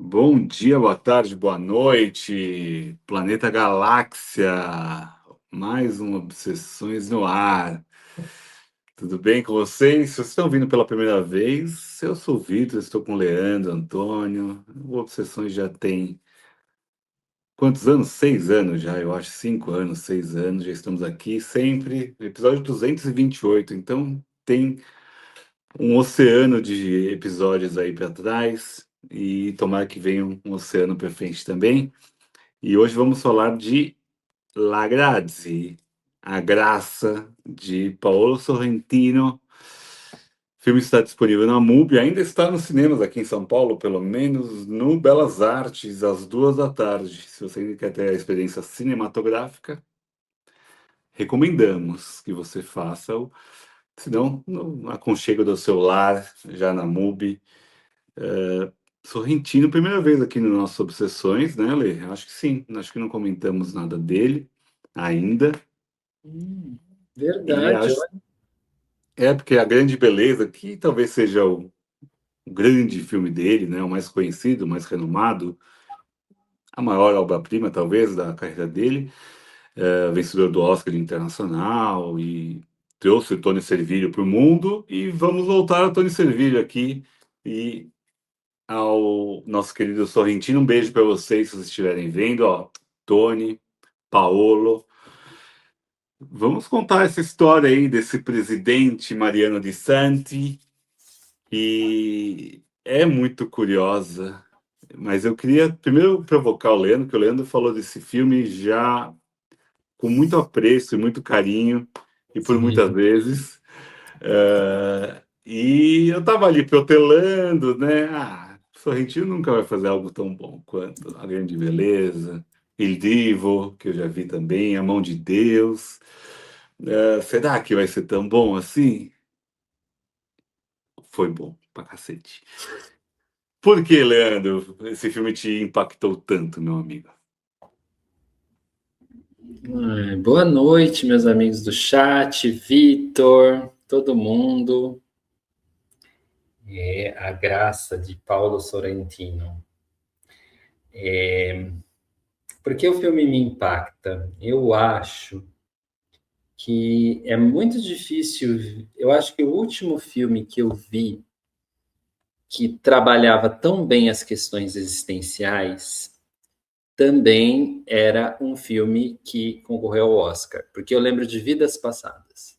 Bom dia, boa tarde, boa noite, planeta Galáxia, mais um Obsessões no Ar. Tudo bem com vocês? Se vocês estão vindo pela primeira vez, eu sou o Vitor, estou com o Leandro, Antônio. O Obsessões já tem quantos anos? 6 anos já, eu acho, 5 anos, 6 anos, já estamos aqui sempre, episódio 228, então tem um oceano de episódios aí para trás e tomara que venha um oceano para frente também. E hoje vamos falar de La Grazie, A Graça, de Paolo Sorrentino. O filme está disponível na MUBI, ainda está nos cinemas aqui em São Paulo, pelo menos no Belas Artes, às 2 da tarde. Se você ainda quer ter a experiência cinematográfica, recomendamos que você faça, se não, no aconchego do seu lar, já na MUBI. Sorrentino, primeira vez aqui no Nossas Obsessões, né, Lê? Acho que sim, acho que não comentamos nada dele ainda. E Verdade, acho, olha. porque a grande beleza, que talvez seja o grande filme dele, né, o mais conhecido, o mais renomado, a maior obra-prima, talvez, da carreira dele, vencedor do Oscar Internacional e trouxe o Tony Servillo para o mundo. E vamos voltar ao Tony Servillo aqui e ao nosso querido Sorrentino. Um beijo para vocês, se vocês estiverem vendo, ó, Tony, Paolo. Vamos contar essa história aí desse presidente Mariano de Santi, que é muito curiosa. Mas eu queria primeiro provocar o Leandro, que o Leandro falou desse filme já com muito apreço e muito carinho, e por muitas Sim. vezes. E eu tava ali protelando, né? Sorrentino nunca vai fazer algo tão bom quanto A Grande Beleza, Il Divo, que eu já vi também, A Mão de Deus. Será que vai ser tão bom assim? Foi bom pra cacete. Por que, Leandro, esse filme te impactou tanto, meu amigo? Boa noite, meus amigos do chat, Vitor, todo mundo. É a graça de Paulo Sorrentino. Por que o filme me impacta? Eu acho que é muito difícil. Eu acho que o último filme que eu vi que trabalhava tão bem as questões existenciais também era um filme que concorreu ao Oscar, porque eu lembro de Vidas Passadas.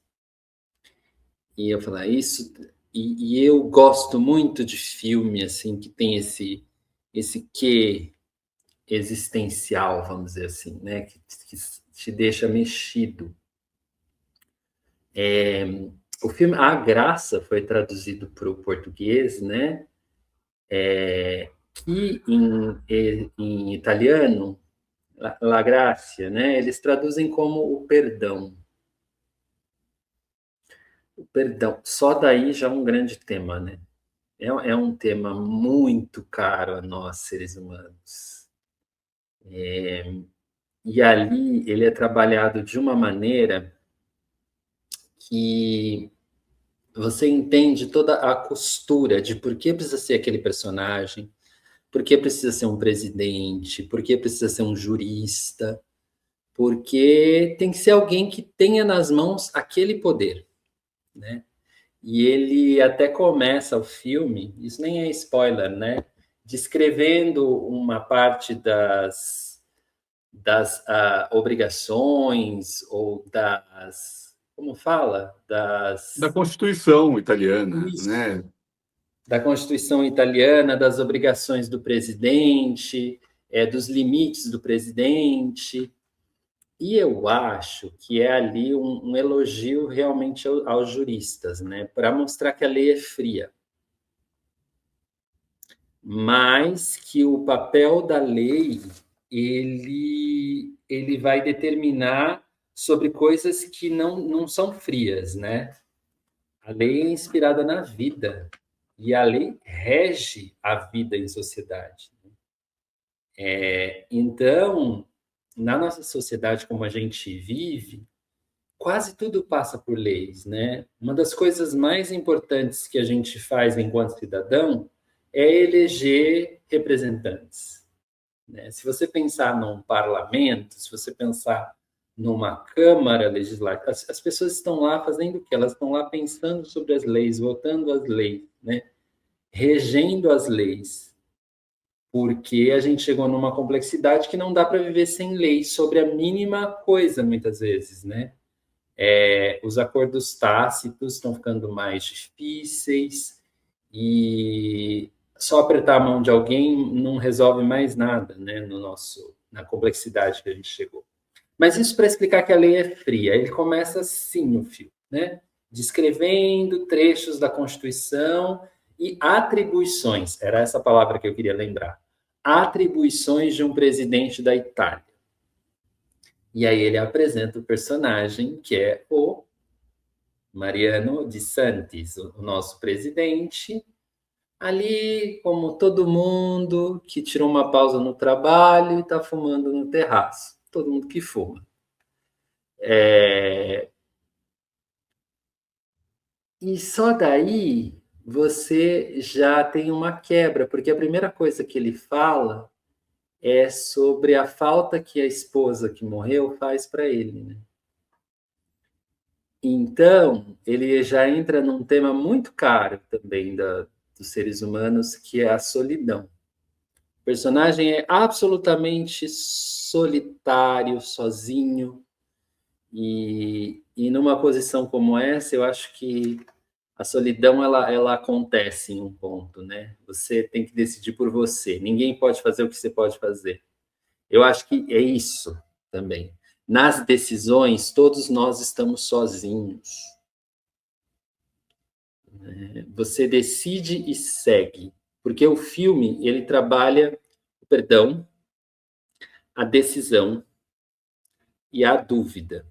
E eu falei, isso. E eu gosto muito de filme assim que tem esse quê existencial, vamos dizer assim, né? Que te deixa mexido. O filme A Graça foi traduzido para o português, né? Que em italiano, La Grazia, né? Eles traduzem como o perdão. O perdão. Só daí já é um grande tema, né? É um tema muito caro a nós, seres humanos. E ali ele é trabalhado de uma maneira que você entende toda a costura de por que precisa ser aquele personagem, por que precisa ser um presidente, por que precisa ser um jurista, porque tem que ser alguém que tenha nas mãos aquele poder, né? E ele até começa o filme, isso nem é spoiler, né? Descrevendo uma parte das obrigações ou das, como fala? Da Das, Constituição italiana, né? isso, da Constituição italiana, das obrigações do presidente, dos limites do presidente. E eu acho que é ali um elogio realmente aos juristas, né? Para mostrar que a lei é fria, mas que o papel da lei ele vai determinar sobre coisas que não são frias, né? A lei é inspirada na vida e a lei rege a vida em sociedade. Então, na nossa sociedade como a gente vive, quase tudo passa por leis, né? Uma das coisas mais importantes que a gente faz enquanto cidadão é eleger representantes, né? Se você pensar num parlamento, se você pensar numa Câmara Legislativa, as pessoas estão lá fazendo o quê? Elas estão lá pensando sobre as leis, votando as leis, né? Regendo as leis, porque a gente chegou numa complexidade que não dá para viver sem leis sobre a mínima coisa, muitas vezes, né? Os acordos tácitos estão ficando mais difíceis e só apertar a mão de alguém não resolve mais nada, né? Na complexidade que a gente chegou. Mas isso para explicar que a lei é fria. Ele começa assim o filme, né? Descrevendo trechos da Constituição e atribuições. Era essa palavra que eu queria lembrar. Atribuições de um presidente da Itália. E aí ele apresenta o personagem que é o Mariano de Santis, o nosso presidente, ali como todo mundo que tirou uma pausa no trabalho e está fumando no terraço. Todo mundo que fuma. E só daí você já tem uma quebra, porque a primeira coisa que ele fala é sobre a falta que a esposa que morreu faz para ele, né? Então, ele já entra num tema muito caro também dos seres humanos, que é a solidão. O personagem é absolutamente solitário, sozinho, e numa posição como essa, eu acho que a solidão ela acontece em um ponto, né? Você tem que decidir por você. Ninguém pode fazer o que você pode fazer. Eu acho que é isso também. Nas decisões, todos nós estamos sozinhos. Você decide e segue, porque o filme ele trabalha o perdão, a decisão e a dúvida.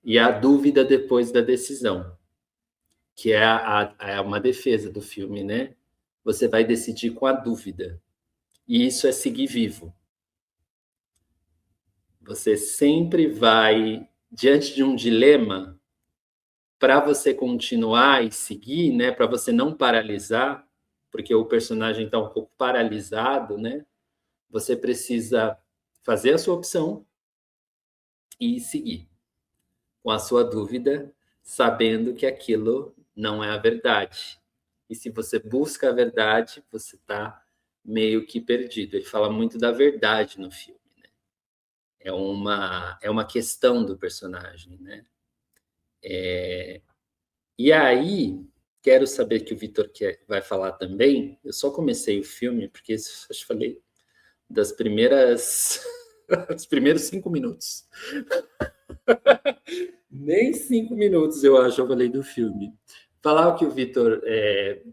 E a dúvida depois da decisão, que é uma defesa do filme, né? Você vai decidir com a dúvida. E isso é seguir vivo. Você sempre vai, diante de um dilema, para você continuar e seguir, né? Para você não paralisar, porque o personagem está um pouco paralisado, né? Você precisa fazer a sua opção e seguir com a sua dúvida, sabendo que aquilo não é a verdade. E se você busca a verdade, você está meio que perdido. Ele fala muito da verdade no filme. É uma questão do personagem, né? E aí, quero saber que o Vitor vai falar também. Eu só comecei o filme, porque acho que falei das primeiras. Os primeiros 5 minutos. Nem 5 minutos, eu acho, eu falei do filme. Falar o que o Vitor.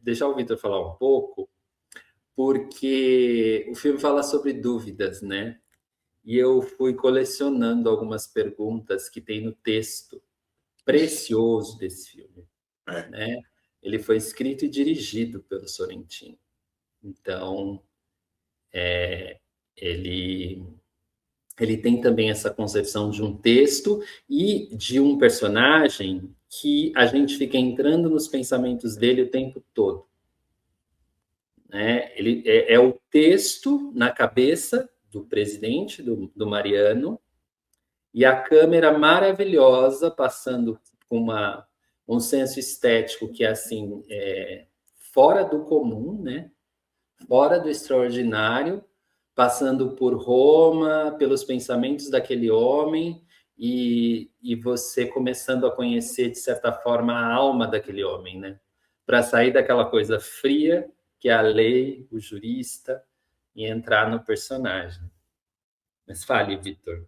Deixar o Vitor falar um pouco, porque o filme fala sobre dúvidas, né? E eu fui colecionando algumas perguntas que tem no texto precioso desse filme, É. né? Ele foi escrito e dirigido pelo Sorrentino. Então, ele ele tem também essa concepção de um texto e de um personagem que a gente fica entrando nos pensamentos dele o tempo todo, né? Ele é o texto na cabeça do presidente, do Mariano, e a câmera maravilhosa passando com um senso estético que é assim, fora do comum, né? Fora do extraordinário, passando por Roma, pelos pensamentos daquele homem e você começando a conhecer de certa forma a alma daquele homem, né? Para sair daquela coisa fria que é a lei, o jurista e entrar no personagem. Mas fale, Vitor.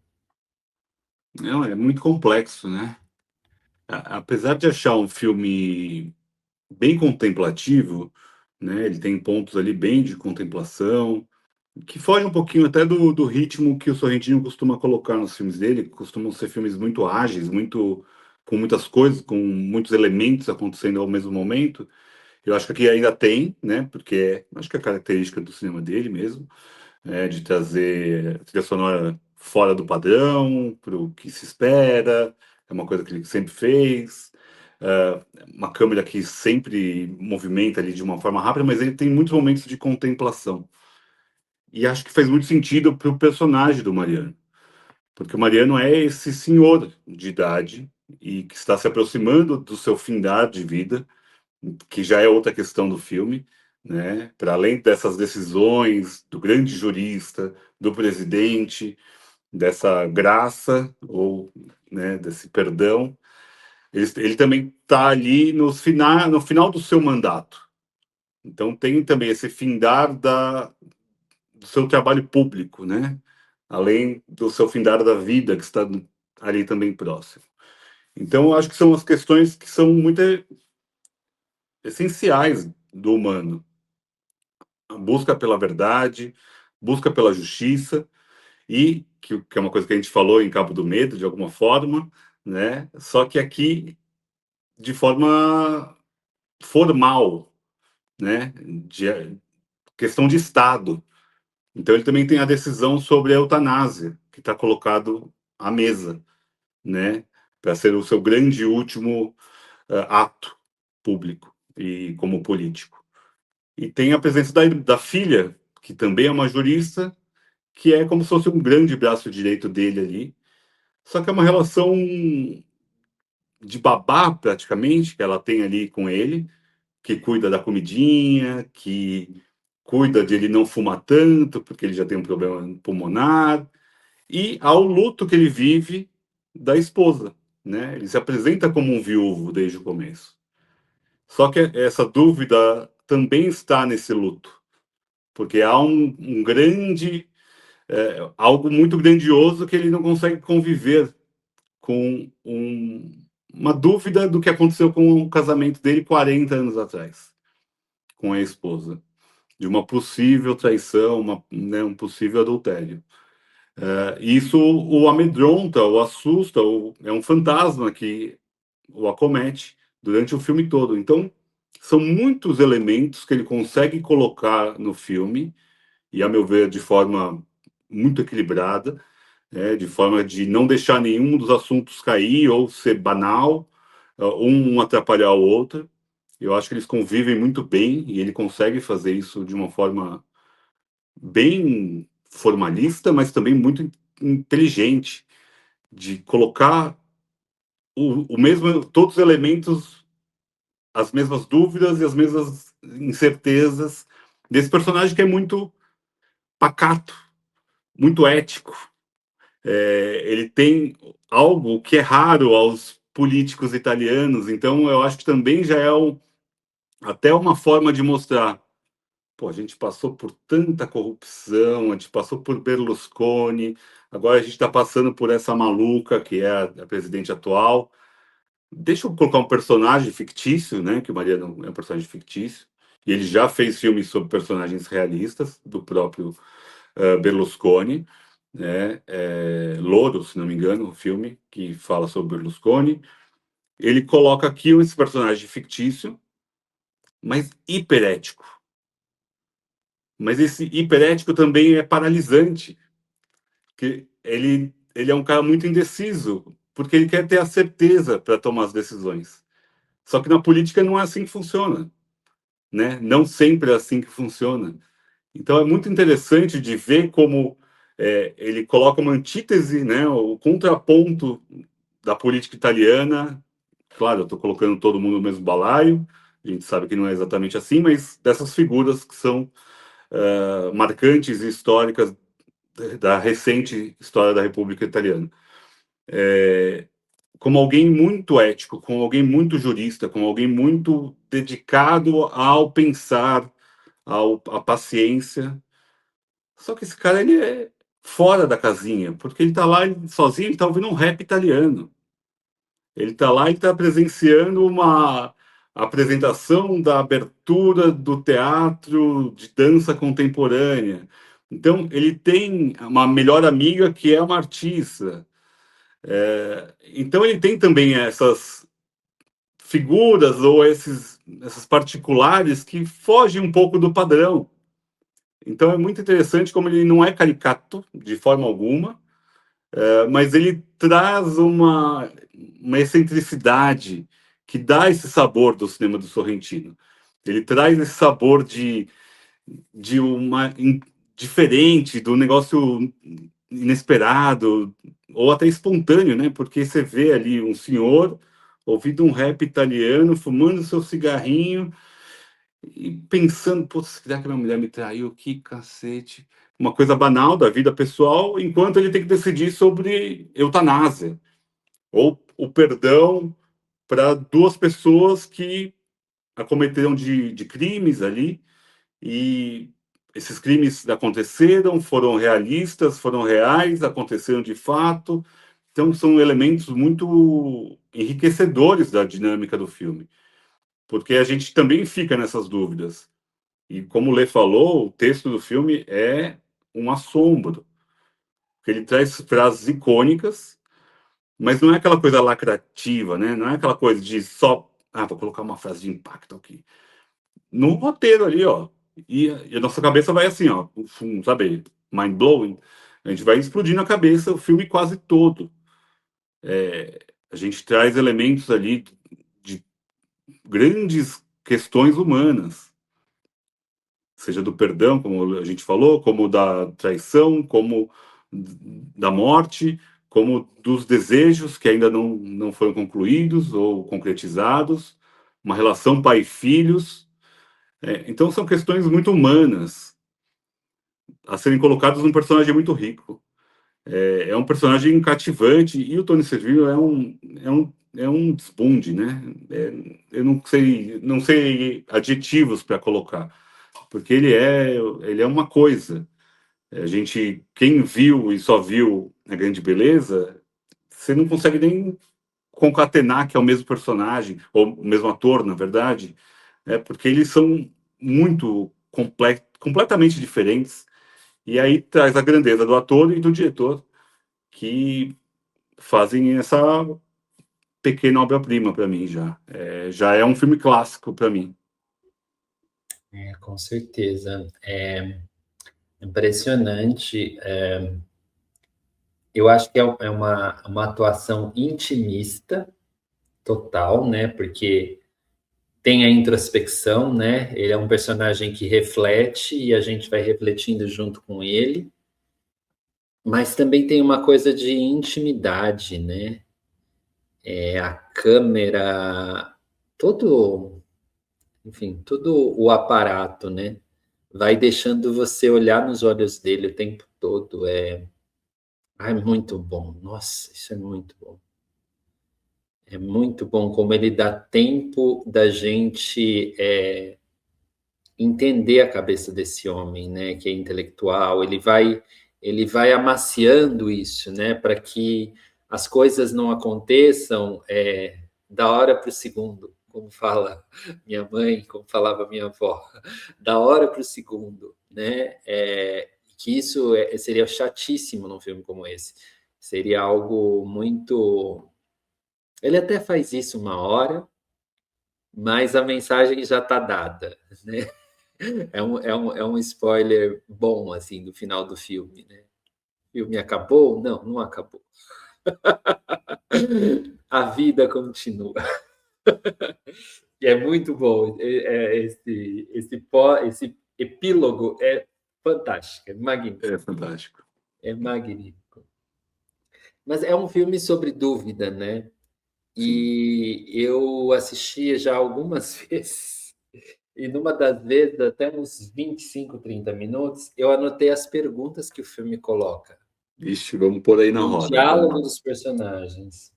Não, é muito complexo, né? Apesar de achar um filme bem contemplativo, né? Ele tem pontos ali bem de contemplação, que foge um pouquinho até do ritmo que o Sorrentino costuma colocar nos filmes dele, que costumam ser filmes muito ágeis, muito com muitas coisas, com muitos elementos acontecendo ao mesmo momento. Eu acho que aqui ainda tem, né? Porque acho que é a característica do cinema dele mesmo, de trazer trilha sonora fora do padrão, para o que se espera, é uma coisa que ele sempre fez. uma câmera que sempre movimenta ali de uma forma rápida, mas ele tem muitos momentos de contemplação. E acho que faz muito sentido para o personagem do Mariano, porque o Mariano é esse senhor de idade e que está se aproximando do seu findar de vida, que já é outra questão do filme, né? Para além dessas decisões do grande jurista, do presidente, dessa graça ou, né, desse perdão, ele também está ali no final do seu mandato. Então tem também esse findar do seu trabalho público, né? Além do seu findar da vida que está ali também próximo. Então eu acho que são as questões que são muito essenciais do humano. A busca pela verdade, busca pela justiça e que é uma coisa que a gente falou em Cabo do Medo de alguma forma, né? Só que aqui de forma formal, né? De questão de Estado. Então ele também tem a decisão sobre a eutanásia, que está colocado à mesa, né? Para ser o seu grande último ato público e como político. E tem a presença da filha, que também é uma jurista, que é como se fosse um grande braço direito dele ali. Só que é uma relação de babá, praticamente, que ela tem ali com ele, que cuida da comidinha, que cuida de ele não fumar tanto, porque ele já tem um problema pulmonar, e ao luto que ele vive da esposa, né? Ele se apresenta como um viúvo desde o começo. Só que essa dúvida também está nesse luto, porque há um grande, algo muito grandioso que ele não consegue conviver com uma dúvida do que aconteceu com o casamento dele 40 anos atrás, com a esposa, de uma possível traição, né, um possível adultério. Isso o amedronta, o assusta, é um fantasma que o acomete durante o filme todo. Então, são muitos elementos que ele consegue colocar no filme, e, a meu ver, de forma muito equilibrada, de forma de não deixar nenhum dos assuntos cair ou ser banal, um atrapalhar o outro. Eu acho que eles convivem muito bem e ele consegue fazer isso de uma forma bem formalista, mas também muito inteligente, de colocar o mesmo, todos os elementos, as mesmas dúvidas e as mesmas incertezas desse personagem que é muito pacato, muito ético. Ele tem algo que é raro aos políticos italianos, então eu acho que também já é até uma forma de mostrar. Pô, a gente passou por tanta corrupção, a gente passou por Berlusconi, agora a gente está passando por essa maluca que é a presidente atual. Deixa eu colocar um personagem fictício, né? Que o Mariano é um personagem fictício. E ele já fez filmes sobre personagens realistas, do próprio Berlusconi, né? Louro, se não me engano, o filme que fala sobre Berlusconi. Ele coloca aqui esse personagem fictício, mas hiperético. Mas esse hiperético também é paralisante, que ele é um cara muito indeciso, porque ele quer ter a certeza para tomar as decisões. Só que na política não é assim que funciona, né? Não sempre é assim que funciona. Então é muito interessante de ver como ele coloca uma antítese, né? O contraponto da política italiana. Claro, eu estou colocando todo mundo no mesmo balaio. A gente sabe que não é exatamente assim, mas dessas figuras que são marcantes e históricas da recente história da República Italiana. Como alguém muito ético, como alguém muito jurista, como alguém muito dedicado ao pensar, à paciência. Só que esse cara ele é fora da casinha, porque ele está lá sozinho, ele está ouvindo um rap italiano. Ele está lá e está presenciando uma apresentação da abertura do teatro de dança contemporânea. Então, ele tem uma melhor amiga que é uma artista. Então, ele tem também essas figuras ou essas particulares que fogem um pouco do padrão. Então, é muito interessante como ele não é caricato de forma alguma, mas ele traz uma excentricidade que dá esse sabor do cinema do Sorrentino. Ele traz esse sabor de uma diferente, do negócio inesperado, ou até espontâneo, né? Porque você vê ali um senhor ouvindo um rap italiano, fumando seu cigarrinho e pensando, putz, será que minha mulher me traiu? Que cacete. Uma coisa banal da vida pessoal, enquanto ele tem que decidir sobre eutanásia, ou o perdão para duas pessoas que acometeram de crimes ali, e esses crimes aconteceram, foram realistas, foram reais, aconteceram de fato. Então, são elementos muito enriquecedores da dinâmica do filme, porque a gente também fica nessas dúvidas. E como o Lê falou, o texto do filme é um assombro, porque ele traz frases icônicas, mas não é aquela coisa lacrativa, né? Não é aquela coisa de só, vou colocar uma frase de impacto aqui. No roteiro ali, ó. E a nossa cabeça vai assim, ó, sabe, mind blowing. A gente vai explodindo a cabeça o filme quase todo. A gente traz elementos ali de grandes questões humanas, seja do perdão, como a gente falou, como da traição, como da morte, como dos desejos que ainda não foram concluídos ou concretizados, uma relação pai-filhos. Então, são questões muito humanas a serem colocadas num personagem muito rico. É um personagem cativante e o Tony Servillo é um desbunde, né? Eu não sei adjetivos para colocar, porque ele é uma coisa. Quem viu e só viu a Grande Beleza, você não consegue nem concatenar que é o mesmo personagem ou o mesmo ator, na verdade, porque eles são muito completamente diferentes. E aí traz a grandeza do ator e do diretor que fazem essa pequena obra-prima para mim já. Já é um filme clássico para mim. Com certeza. É impressionante. Eu acho que é uma atuação intimista total, né? Porque tem a introspecção, né? Ele é um personagem que reflete e a gente vai refletindo junto com ele, mas também tem uma coisa de intimidade, né? A câmera, todo, enfim, todo o aparato, né? Vai deixando você olhar nos olhos dele o tempo todo. É muito bom. Nossa, isso é muito bom. É muito bom como ele dá tempo da gente entender a cabeça desse homem, né, que é intelectual. Ele vai amaciando isso, né, para que as coisas não aconteçam da hora para o segundo, como fala minha mãe, como falava minha avó, da hora para o segundo, né? Que isso seria chatíssimo num filme como esse. Seria algo muito. Ele até faz isso uma hora, mas a mensagem já está dada, né? É um spoiler bom, assim, do final do filme, né? O filme acabou? Não, não acabou. A vida continua. E é muito bom. Esse epílogo é fantástico, é magnífico. É fantástico. É magnífico. Mas é um filme sobre dúvida, né? Sim. E eu assisti já algumas vezes. E numa das vezes, até uns 25, 30 minutos, eu anotei as perguntas que o filme coloca. Ixi, vamos pôr aí na E o roda. Vamos diálogo lá. dos personagens.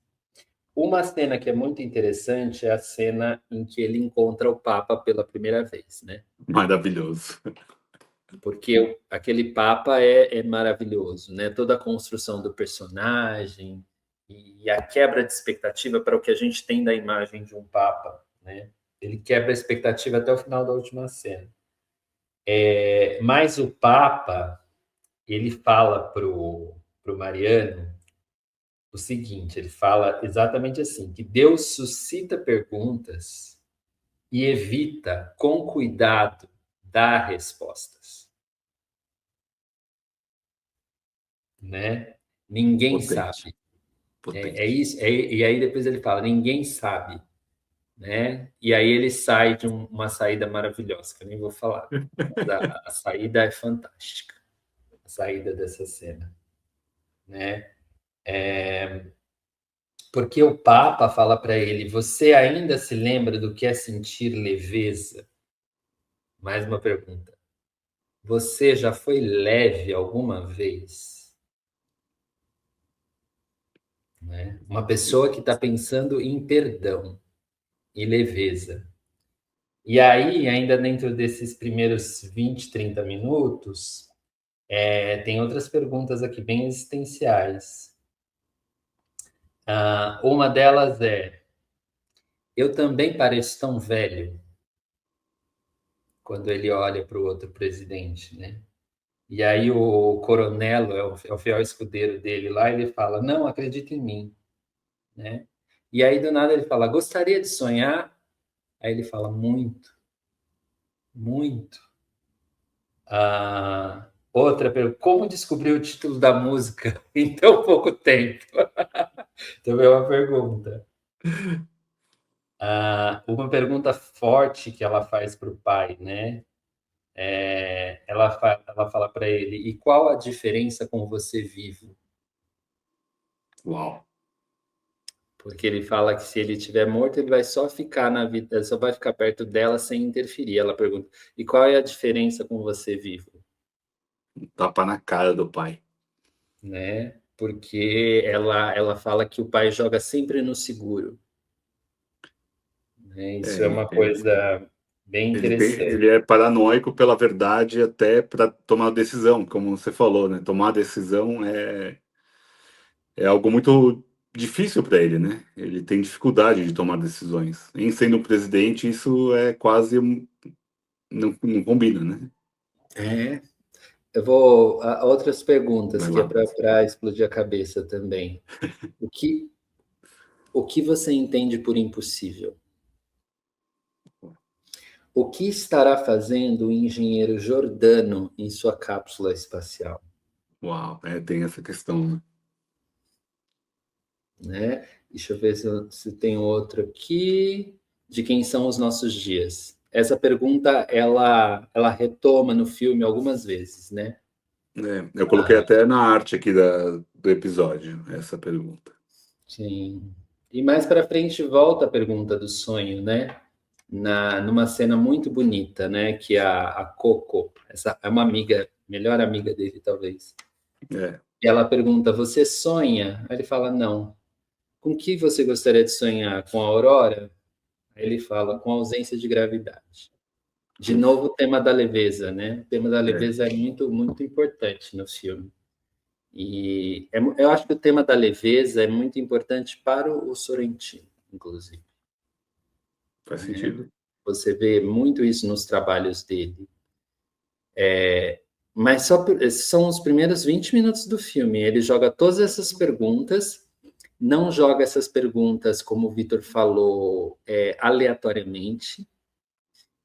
Uma cena que é muito interessante é a cena em que ele encontra o Papa pela primeira vez, né? Maravilhoso. Porque aquele Papa é maravilhoso, né? Toda a construção do personagem e a quebra de expectativa para o que a gente tem da imagem de um Papa, né? Ele quebra a expectativa até o final da última cena. Mas o Papa, ele fala pro Mariano o seguinte, ele fala exatamente assim, que Deus suscita perguntas e evita, com cuidado, dar respostas, né? Ninguém Potente. sabe. É Potente. isso. E aí depois ele fala, ninguém sabe né? E aí ele sai de uma saída maravilhosa, que eu nem vou falar. Mas a saída é fantástica, a saída dessa cena, né? Porque o Papa fala para ele: Você ainda se lembra do que é sentir leveza? Mais uma pergunta. Você já foi leve alguma vez? Né? Uma pessoa que está pensando em perdão e leveza. E aí, ainda dentro desses primeiros 20, 30 minutos, tem outras perguntas aqui bem existenciais. Uma delas é: Eu também pareço tão velho? Quando ele olha para o outro presidente, né? E aí o coronel, é o fiel escudeiro dele lá, ele fala, não, acredita em mim, né? E aí do nada ele fala, gostaria de sonhar? Aí ele fala, muito, muito. Outra pergunta, como descobriu o título da música em tão pouco tempo? Também é uma pergunta. Uma pergunta forte que ela faz para o pai, né? Ela fala para ele, e qual a diferença com você vivo? Uau. Porque ele fala que se ele estiver morto, ele vai só ficar na vida, só vai ficar perto dela sem interferir. Ela pergunta: e qual é a diferença com você vivo? Tapa na cara do pai. Né? Porque ela fala que o pai joga sempre no seguro. Né? Isso é É, uma coisa bem interessante. ele é paranoico pela verdade até para tomar decisão, como você falou, né? Tomar decisão é algo muito difícil para ele, né? Ele tem dificuldade de tomar decisões. Em sendo um presidente, isso é quase não combina, né? É. Eu vou a outras perguntas Vai que é lá. para explodir a cabeça também. O que, o que você entende por impossível? O que estará fazendo o engenheiro Jordano em sua cápsula espacial? Uau, tem essa questão, né? Né? Deixa eu ver se tem outro aqui. De quem são os nossos dias? Essa pergunta ela retoma no filme algumas vezes, né? Eu coloquei até na arte aqui do episódio essa pergunta. Sim. E mais para frente volta a pergunta do sonho, né? Numa cena muito bonita, né? Que a Coco, essa é uma amiga, melhor amiga dele, talvez. É, E ela pergunta: Você sonha? Aí ele fala: Não. Com que você gostaria de sonhar? Com a aurora? Aí ele fala: Com a ausência de gravidade. De uf, novo, o tema da leveza, né? O tema da é, leveza é muito, muito importante no filme. E eu acho que o tema da leveza é muito importante para o Sorrentino, inclusive. faz Né? sentido. Você vê muito isso nos trabalhos dele. Mas são os primeiros 20 minutos do filme. Ele joga todas essas perguntas, não joga essas perguntas, como o Vitor falou, aleatoriamente.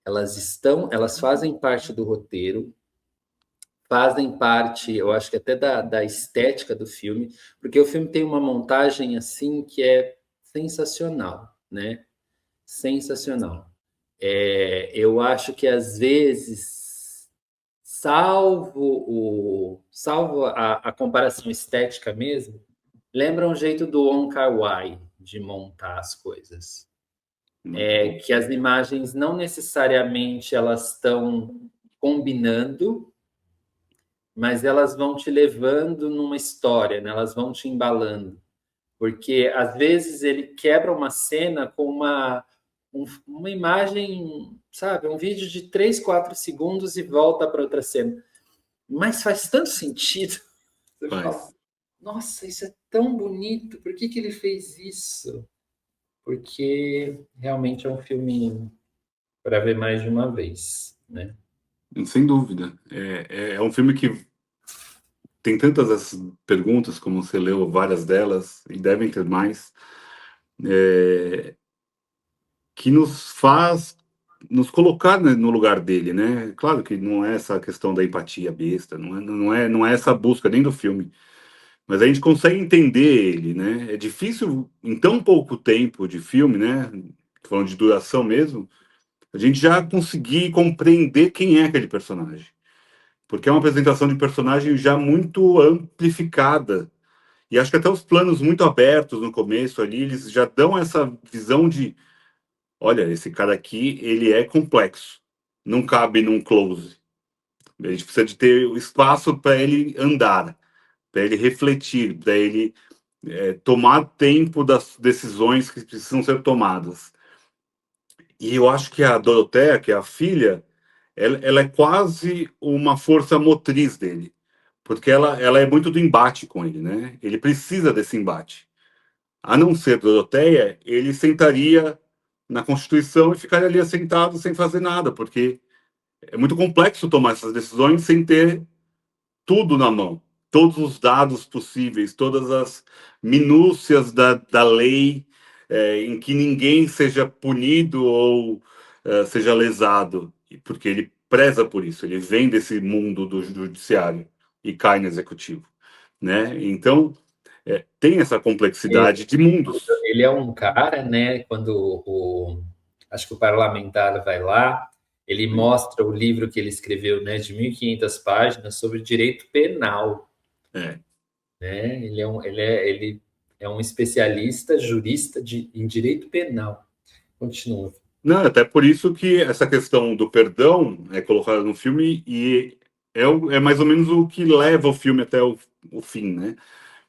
Elas fazem parte do roteiro, fazem parte, eu acho que até da estética do filme, porque o filme tem uma montagem assim que é sensacional, né? Sensacional. Eu acho que às vezes, salvo a comparação estética mesmo, lembra um jeito do Wong Kar-wai de montar as coisas. Muito bom. Que as imagens não necessariamente elas estão combinando, mas elas vão te levando numa história, né? Elas vão te embalando. Porque às vezes ele quebra uma cena com uma imagem, sabe, um vídeo de 3, 4 segundos e volta para outra cena. Mas faz tanto sentido. Você fala, Faz. nossa, isso é tão bonito, por que ele fez isso? Porque realmente é um filme para ver mais de uma vez, né? Sem dúvida. É um filme que tem tantas essas perguntas, como você leu várias delas, e devem ter mais, é, que nos faz nos colocar, né, no lugar dele, né? Claro que não é essa questão da empatia besta, não é essa busca nem do filme, mas a gente consegue entender ele, né? É difícil em tão pouco tempo de filme, né? falando de duração mesmo, a gente já conseguir compreender quem é aquele personagem. Porque é uma apresentação de personagem já muito amplificada. E acho que até os planos muito abertos no começo ali, eles já dão essa visão de, olha, esse cara aqui, ele é complexo. Não cabe num close. A gente precisa de ter o espaço para ele andar, para ele refletir, para ele tomar tempo das decisões que precisam ser tomadas. E eu acho que a Doroteia, que é a filha, ela é quase uma força motriz dele, porque ela é muito do embate com ele, né? Ele precisa desse embate. A não ser Doroteia, ele sentaria na Constituição e ficaria ali assentado sem fazer nada, porque é muito complexo tomar essas decisões sem ter tudo na mão, todos os dados possíveis, todas as minúcias da lei, em que ninguém seja punido ou seja lesado, porque ele preza por isso, ele vem desse mundo do judiciário e cai no executivo, né? Então, tem essa complexidade de mundos. Ele é um cara, né? Quando acho que o parlamentar vai lá, ele mostra o livro que ele escreveu, né, de 1.500 páginas sobre direito penal, É. né? Ele é um especialista jurista em direito penal. Continua. Não, até por isso que essa questão do perdão é colocada no filme e é mais ou menos o que leva o filme até o fim, né?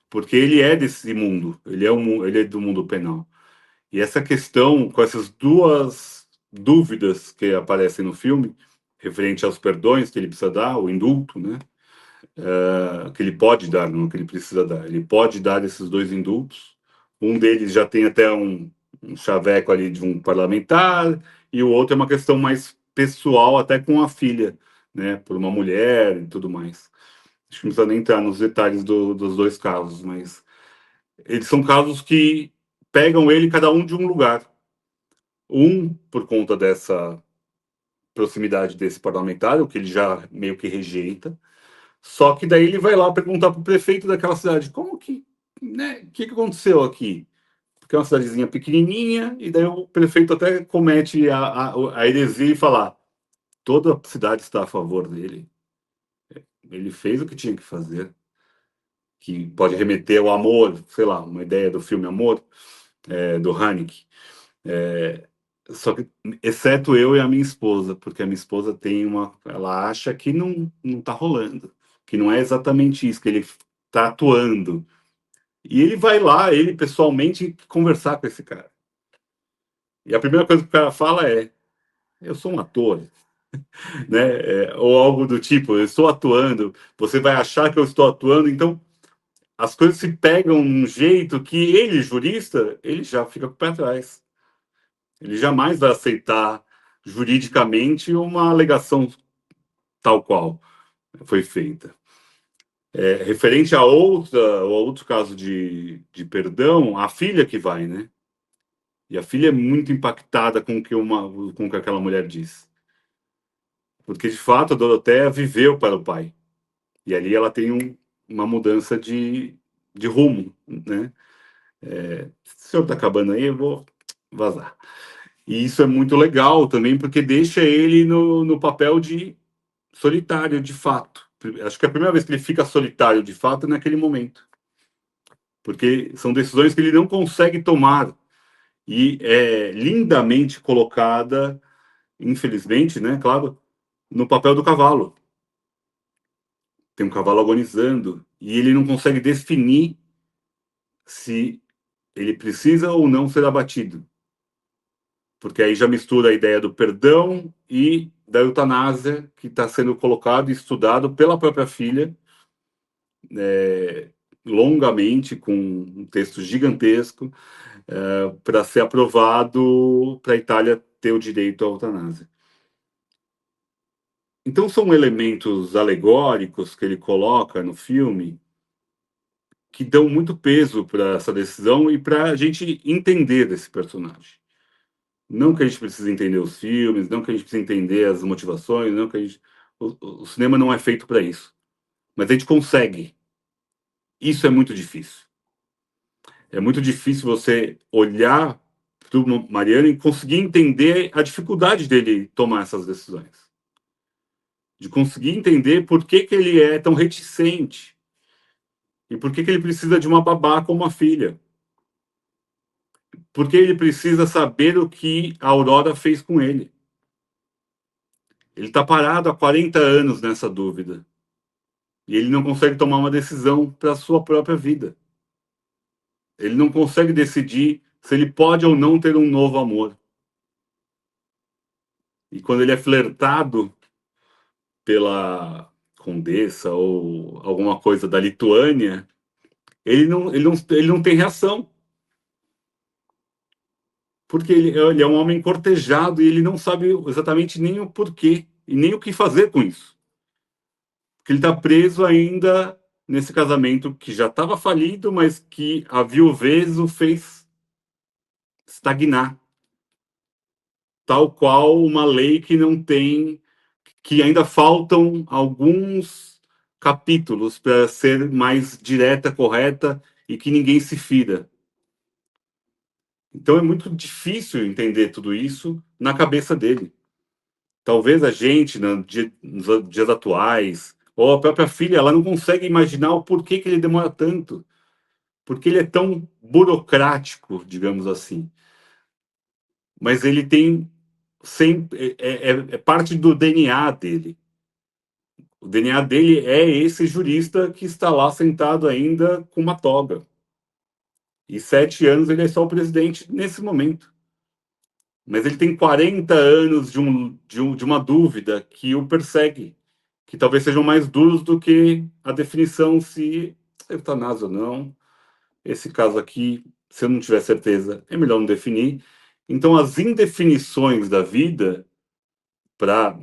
Porque ele é desse mundo, ele é do mundo penal. E essa questão, com essas duas dúvidas que aparecem no filme, referente aos perdões que ele precisa dar, o indulto, né? Que ele pode dar, não que ele precisa dar. Ele pode dar esses dois indultos. Um deles já tem até um chaveco ali de um parlamentar, e o outro é uma questão mais pessoal, até com a filha, né? Por uma mulher e tudo mais. Acho que não precisa nem entrar nos detalhes dos dois casos, mas eles são casos que pegam ele cada um de um lugar. Um por conta dessa proximidade desse parlamentar, que ele já meio que rejeita. Só que daí ele vai lá perguntar para o prefeito daquela cidade, como que, né, o que aconteceu aqui? Porque é uma cidadezinha pequenininha, e daí o prefeito até comete a heresia e falar, toda a cidade está a favor dele. Ele fez o que tinha que fazer, que pode remeter ao amor, sei lá, uma ideia do filme Amor, do Haneke. É, só que, exceto eu e a minha esposa, porque a minha esposa tem ela acha que não tá rolando, que não é exatamente isso, que ele tá atuando. E ele vai lá, ele pessoalmente, conversar com esse cara. E a primeira coisa que o cara fala é: eu sou um ator, né? Ou algo do tipo, eu estou atuando, você vai achar que eu estou atuando, então as coisas se pegam num jeito que ele, jurista, ele já fica com o pé atrás. Ele jamais vai aceitar juridicamente uma alegação tal qual foi feita. Referente a outro caso de perdão, a filha que vai, né? E a filha é muito impactada com o que aquela mulher diz. Porque, de fato, a Doroteia viveu para o pai. E ali ela tem uma mudança de rumo, né? Se o senhor está acabando aí, eu vou vazar. E isso é muito legal também, porque deixa ele no papel de solitário, de fato. Acho que a primeira vez que ele fica solitário, de fato, é naquele momento. Porque são decisões que ele não consegue tomar. E é lindamente colocada, infelizmente, né, claro, no papel do cavalo. Tem um cavalo agonizando e ele não consegue definir se ele precisa ou não ser abatido. Porque aí já mistura a ideia do perdão e da eutanásia que está sendo colocado e estudado pela própria filha, é, longamente, com um texto gigantesco, para ser aprovado para a Itália ter o direito à eutanásia. Então são elementos alegóricos que ele coloca no filme que dão muito peso para essa decisão e para a gente entender desse personagem. Não que a gente precise entender os filmes, não que a gente precise entender as motivações, não que a gente... o cinema não é feito para isso. Mas a gente consegue. Isso é muito difícil. É muito difícil você olhar do Mariano e conseguir entender a dificuldade dele tomar essas decisões. De conseguir entender por que, que ele é tão reticente e por que, que ele precisa de uma babá como a filha. Por que ele precisa saber o que a Aurora fez com ele. Ele está parado há 40 anos nessa dúvida. E ele não consegue tomar uma decisão para a sua própria vida. Ele não consegue decidir se ele pode ou não ter um novo amor. E quando ele é flertado pela condessa ou alguma coisa da Lituânia, ele não tem reação. Porque ele é um homem cortejado e ele não sabe exatamente nem o porquê e nem o que fazer com isso. Porque ele está preso ainda nesse casamento que já estava falido, mas que a viuvez o fez estagnar. Tal qual uma lei que não tem, que ainda faltam alguns capítulos para ser mais direta, correta e que ninguém se fira. Então é muito difícil entender tudo isso na cabeça dele. Talvez a gente, nos dias atuais, ou a própria filha, ela não consegue imaginar o porquê que ele demora tanto. Porque ele é tão burocrático, digamos assim. Mas ele tem sempre é parte do DNA dele. O DNA dele é esse jurista que está lá sentado ainda com uma toga. E 7 anos ele é só o presidente nesse momento. Mas ele tem 40 anos de uma dúvida que o persegue, que talvez sejam mais duros do que a definição se eutanásia ou não. Esse caso aqui, se eu não tiver certeza, é melhor não definir. Então, as indefinições da vida para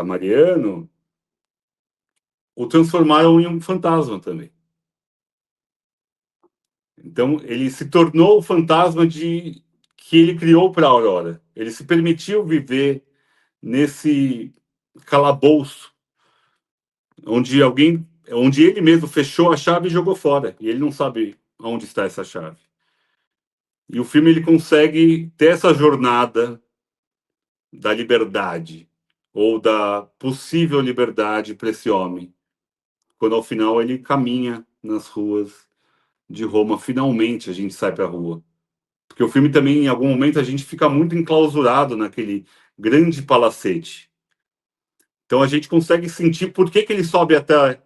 Mariano o transformaram em um fantasma também. Então, ele se tornou o fantasma que ele criou para a Aurora. Ele se permitiu viver nesse calabouço onde ele mesmo fechou a chave e jogou fora. E ele não sabe onde está essa chave. E o filme ele consegue ter essa jornada da liberdade ou da possível liberdade para esse homem, quando ao final ele caminha nas ruas de Roma. Finalmente a gente sai para a rua. Porque o filme também, em algum momento, a gente fica muito enclausurado naquele grande palacete. Então a gente consegue sentir por que ele sobe até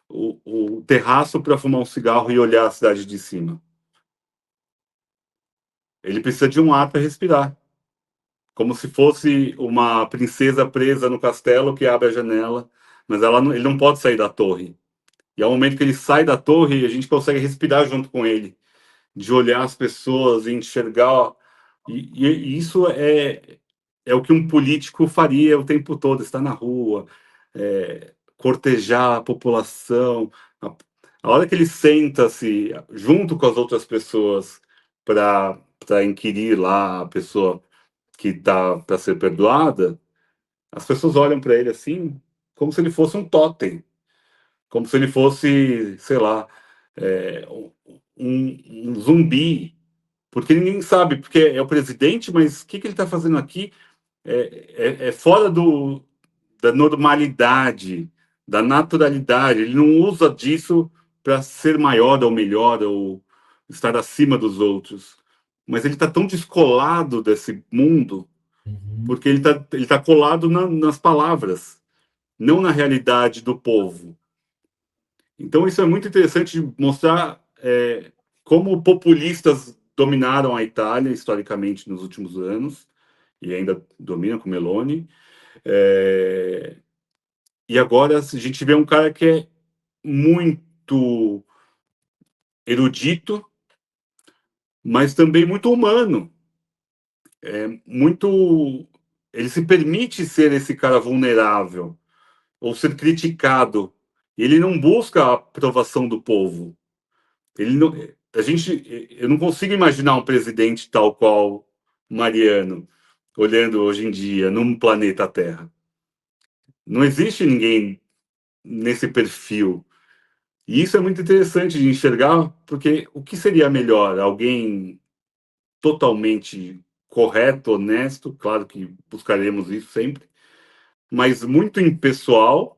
o terraço para fumar um cigarro e olhar a cidade de cima. Ele precisa de um ar para respirar. Como se fosse uma princesa presa no castelo que abre a janela, mas ele não pode sair da torre. E ao momento que ele sai da torre, a gente consegue respirar junto com ele, de olhar as pessoas e enxergar. E isso é o que um político faria o tempo todo, estar na rua, cortejar a população. A hora que ele senta-se junto com as outras pessoas para inquirir lá a pessoa que está para ser perdoada, as pessoas olham para ele assim, como se ele fosse um totem, como se ele fosse, sei lá, um zumbi, porque ninguém sabe, porque é o presidente, mas o que ele está fazendo aqui é fora da normalidade, da naturalidade. Ele não usa disso para ser maior ou melhor ou estar acima dos outros. Mas ele está tão descolado desse mundo Uhum. porque ele tá colado nas palavras, não na realidade do povo. Então isso é muito interessante de mostrar como populistas dominaram a Itália historicamente nos últimos anos e ainda dominam com Meloni. E agora a gente vê um cara que é muito erudito, mas também muito humano. Muito. Ele se permite ser esse cara vulnerável ou ser criticado. Ele não busca a aprovação do povo. Ele não, eu não consigo imaginar um presidente tal qual Mariano, olhando hoje em dia num planeta Terra. Não existe ninguém nesse perfil. E isso é muito interessante de enxergar, porque o que seria melhor? Alguém totalmente correto, honesto, claro que buscaremos isso sempre, mas muito impessoal,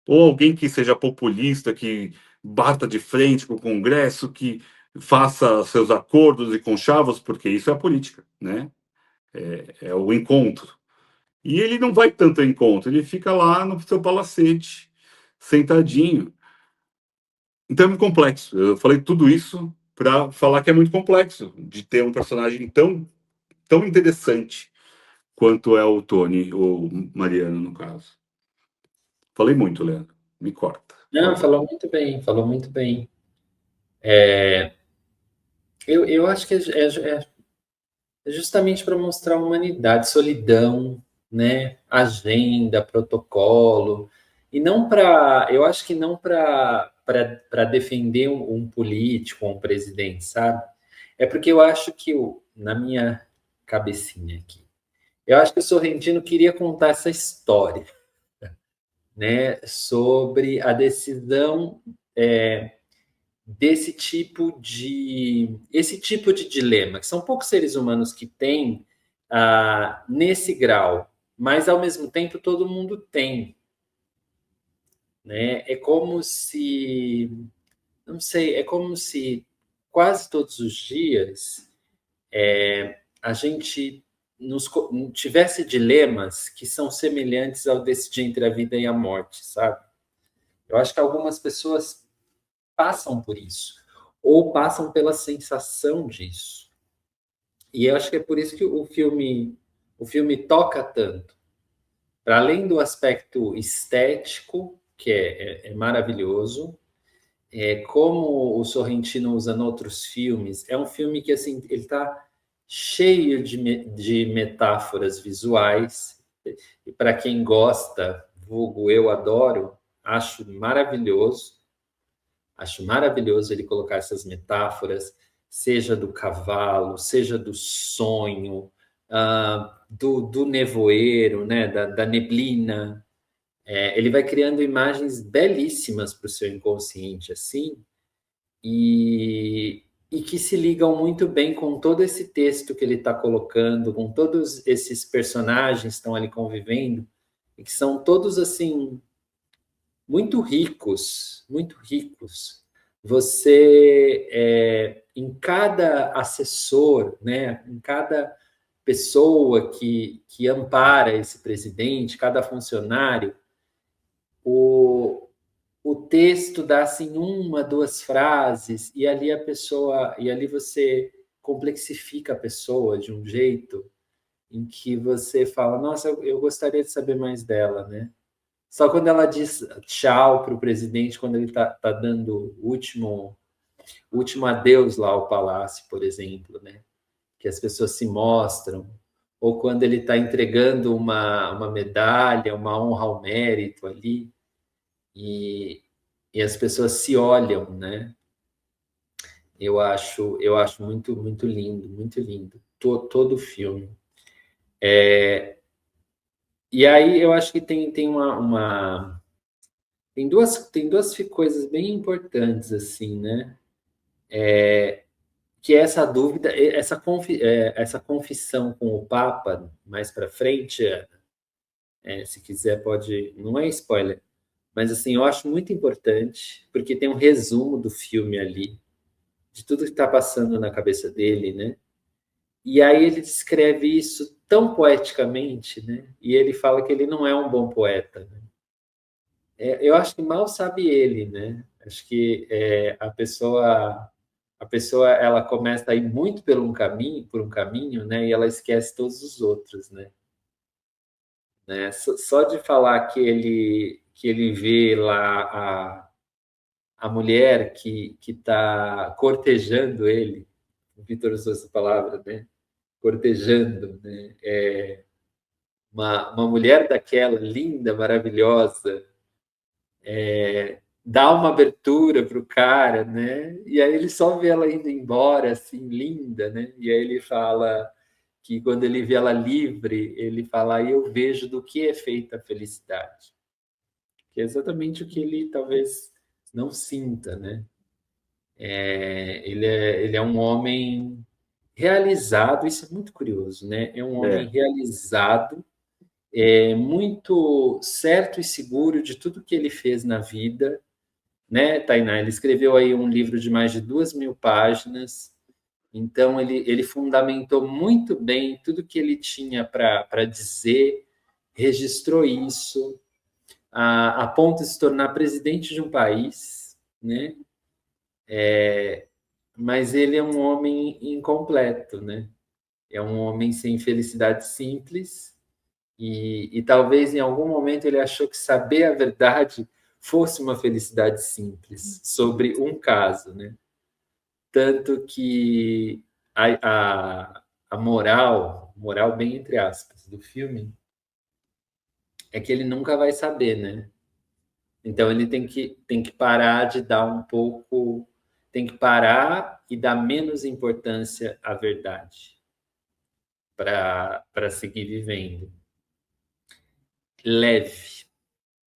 ou alguém que seja populista, que bata de frente com o Congresso, que faça seus acordos e conchavos, porque isso é a política, né? É o encontro. E ele não vai tanto ao encontro, ele fica lá no seu palacete, sentadinho. Então é muito complexo. Eu falei tudo isso para falar que é muito complexo de ter um personagem tão interessante quanto é o Tony, ou Mariano, no caso. Falei muito, Leandro. Me corta, por Não, favor. falou muito bem, falou muito bem. Eu acho que é justamente para mostrar humanidade, solidão, né? Agenda, protocolo, e não para, eu acho que não para defender um político, um presidente, sabe? É porque eu acho que na minha cabecinha aqui, eu acho que o Sorrentino queria contar essa história, né? Sobre a decisão esse tipo de dilema, que são poucos seres humanos que têm nesse grau, mas ao mesmo tempo todo mundo tem, né? É como se, não sei, é como se quase todos os dias a gente tivesse dilemas que são semelhantes ao decidir entre a vida e a morte, sabe? Eu acho que algumas pessoas passam por isso, ou passam pela sensação disso. E eu acho que é por isso que o filme toca tanto. Para além do aspecto estético, que é maravilhoso, como o Sorrentino usa em outros filmes, é um filme que assim ele está cheio de metáforas visuais. E para quem gosta, vulgo eu adoro, acho maravilhoso. Acho maravilhoso ele colocar essas metáforas, seja do cavalo, seja do sonho, do nevoeiro, né, da neblina. Ele vai criando imagens belíssimas para o seu inconsciente, assim, e que se ligam muito bem com todo esse texto que ele está colocando, com todos esses personagens que estão ali convivendo, e que são todos, assim, muito ricos, muito ricos. Você, em cada assessor, né, em cada pessoa que ampara esse presidente, cada funcionário, o, o texto dá assim uma, duas frases e ali a pessoa, e ali você complexifica a pessoa de um jeito em que você fala, nossa, eu gostaria de saber mais dela, né? Só quando ela diz tchau para o presidente, quando ele está dando o último adeus lá ao palácio, por exemplo, né? Que as pessoas se mostram, ou quando ele está entregando uma medalha, uma honra ao mérito ali, e, e as pessoas se olham, né? Eu acho muito, muito lindo, todo o filme. E aí eu acho que tem tem duas coisas bem importantes, assim, né? Que é essa dúvida, essa confissão com o Papa, mais para frente, se quiser pode, não é spoiler, mas assim, eu acho muito importante, porque tem um resumo do filme ali, de tudo que está passando na cabeça dele, né? E aí ele descreve isso tão poeticamente, né? E ele fala que ele não é um bom poeta, né? Eu acho que mal sabe ele, né? Acho que a pessoa ela começa a ir muito por um caminho, né? E ela esquece todos os outros, né? Só de falar que ele vê lá a mulher que está cortejando ele, o Vitor usou essa palavra, né? Cortejando, né? Uma mulher daquela linda, maravilhosa, dá uma abertura para o cara, né? E aí ele só vê ela indo embora, assim, linda, né? E aí ele fala que quando ele vê ela livre, ele fala, "Aí eu vejo do que é feita a felicidade." Que é exatamente o que ele talvez não sinta, né? Ele é um homem realizado, isso é muito curioso, né? É um homem É, realizado, muito certo e seguro de tudo que ele fez na vida, né, Tainá? Ele escreveu aí um livro de mais de 2.000 páginas, então ele fundamentou muito bem tudo que ele tinha para dizer, registrou isso, a ponto de se tornar presidente de um país, né? Mas ele é um homem incompleto, né? É um homem sem felicidade simples e talvez em algum momento ele achou que saber a verdade fosse uma felicidade simples sobre um caso, né? Tanto que a moral bem entre aspas, do filme é que ele nunca vai saber, né? Então ele tem que parar de dar um pouco, tem que parar e dar menos importância à verdade para seguir vivendo. Leve,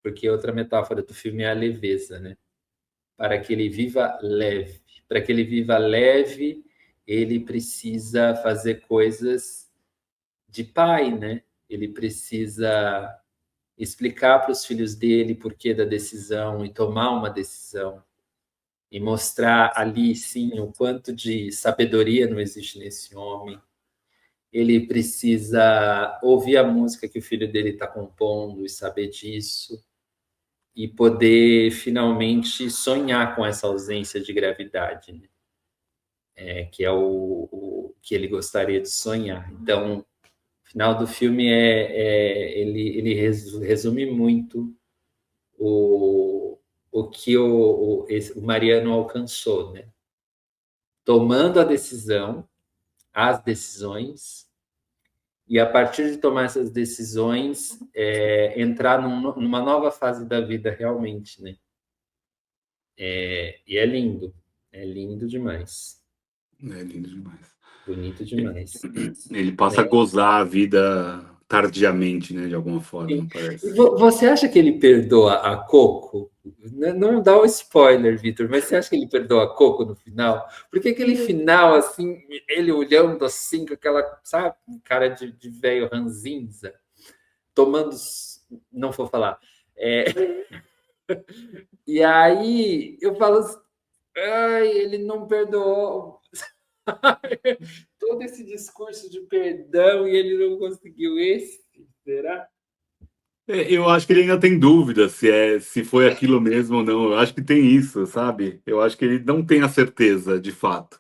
porque outra metáfora do filme é a leveza, né? Para que ele viva leve. Para que ele viva leve, ele precisa fazer coisas de pai, né? Ele precisa explicar para os filhos dele por que da decisão e tomar uma decisão e mostrar ali sim o quanto de sabedoria não existe nesse homem. Ele precisa ouvir a música que o filho dele está compondo e saber disso e poder finalmente sonhar com essa ausência de gravidade, né? Que é o que ele gostaria de sonhar. Então, o final do filme ele resume muito o, o que o Mariano alcançou, né? Tomando a decisão, as decisões, e a partir de tomar essas decisões, entrar numa nova fase da vida realmente, né? E é lindo demais, é lindo demais. bonito E- demais, Ele passa a né? gozar a vida tardiamente, né, de alguma forma, E parece. você acha que ele perdoa a Coco? Não dá um spoiler, Vitor, mas você acha que ele perdoa a Coco no final? Porque aquele final, assim, ele olhando assim, com aquela, sabe, cara de velho ranzinza, tomando. Não vou falar. É, e aí eu falo assim, ai, ele não perdoou. Todo esse discurso de perdão e ele não conseguiu esse, será? Eu acho que ele ainda tem dúvida se foi aquilo mesmo ou não. Eu acho que tem isso, sabe? Eu acho que ele não tem a certeza, de fato.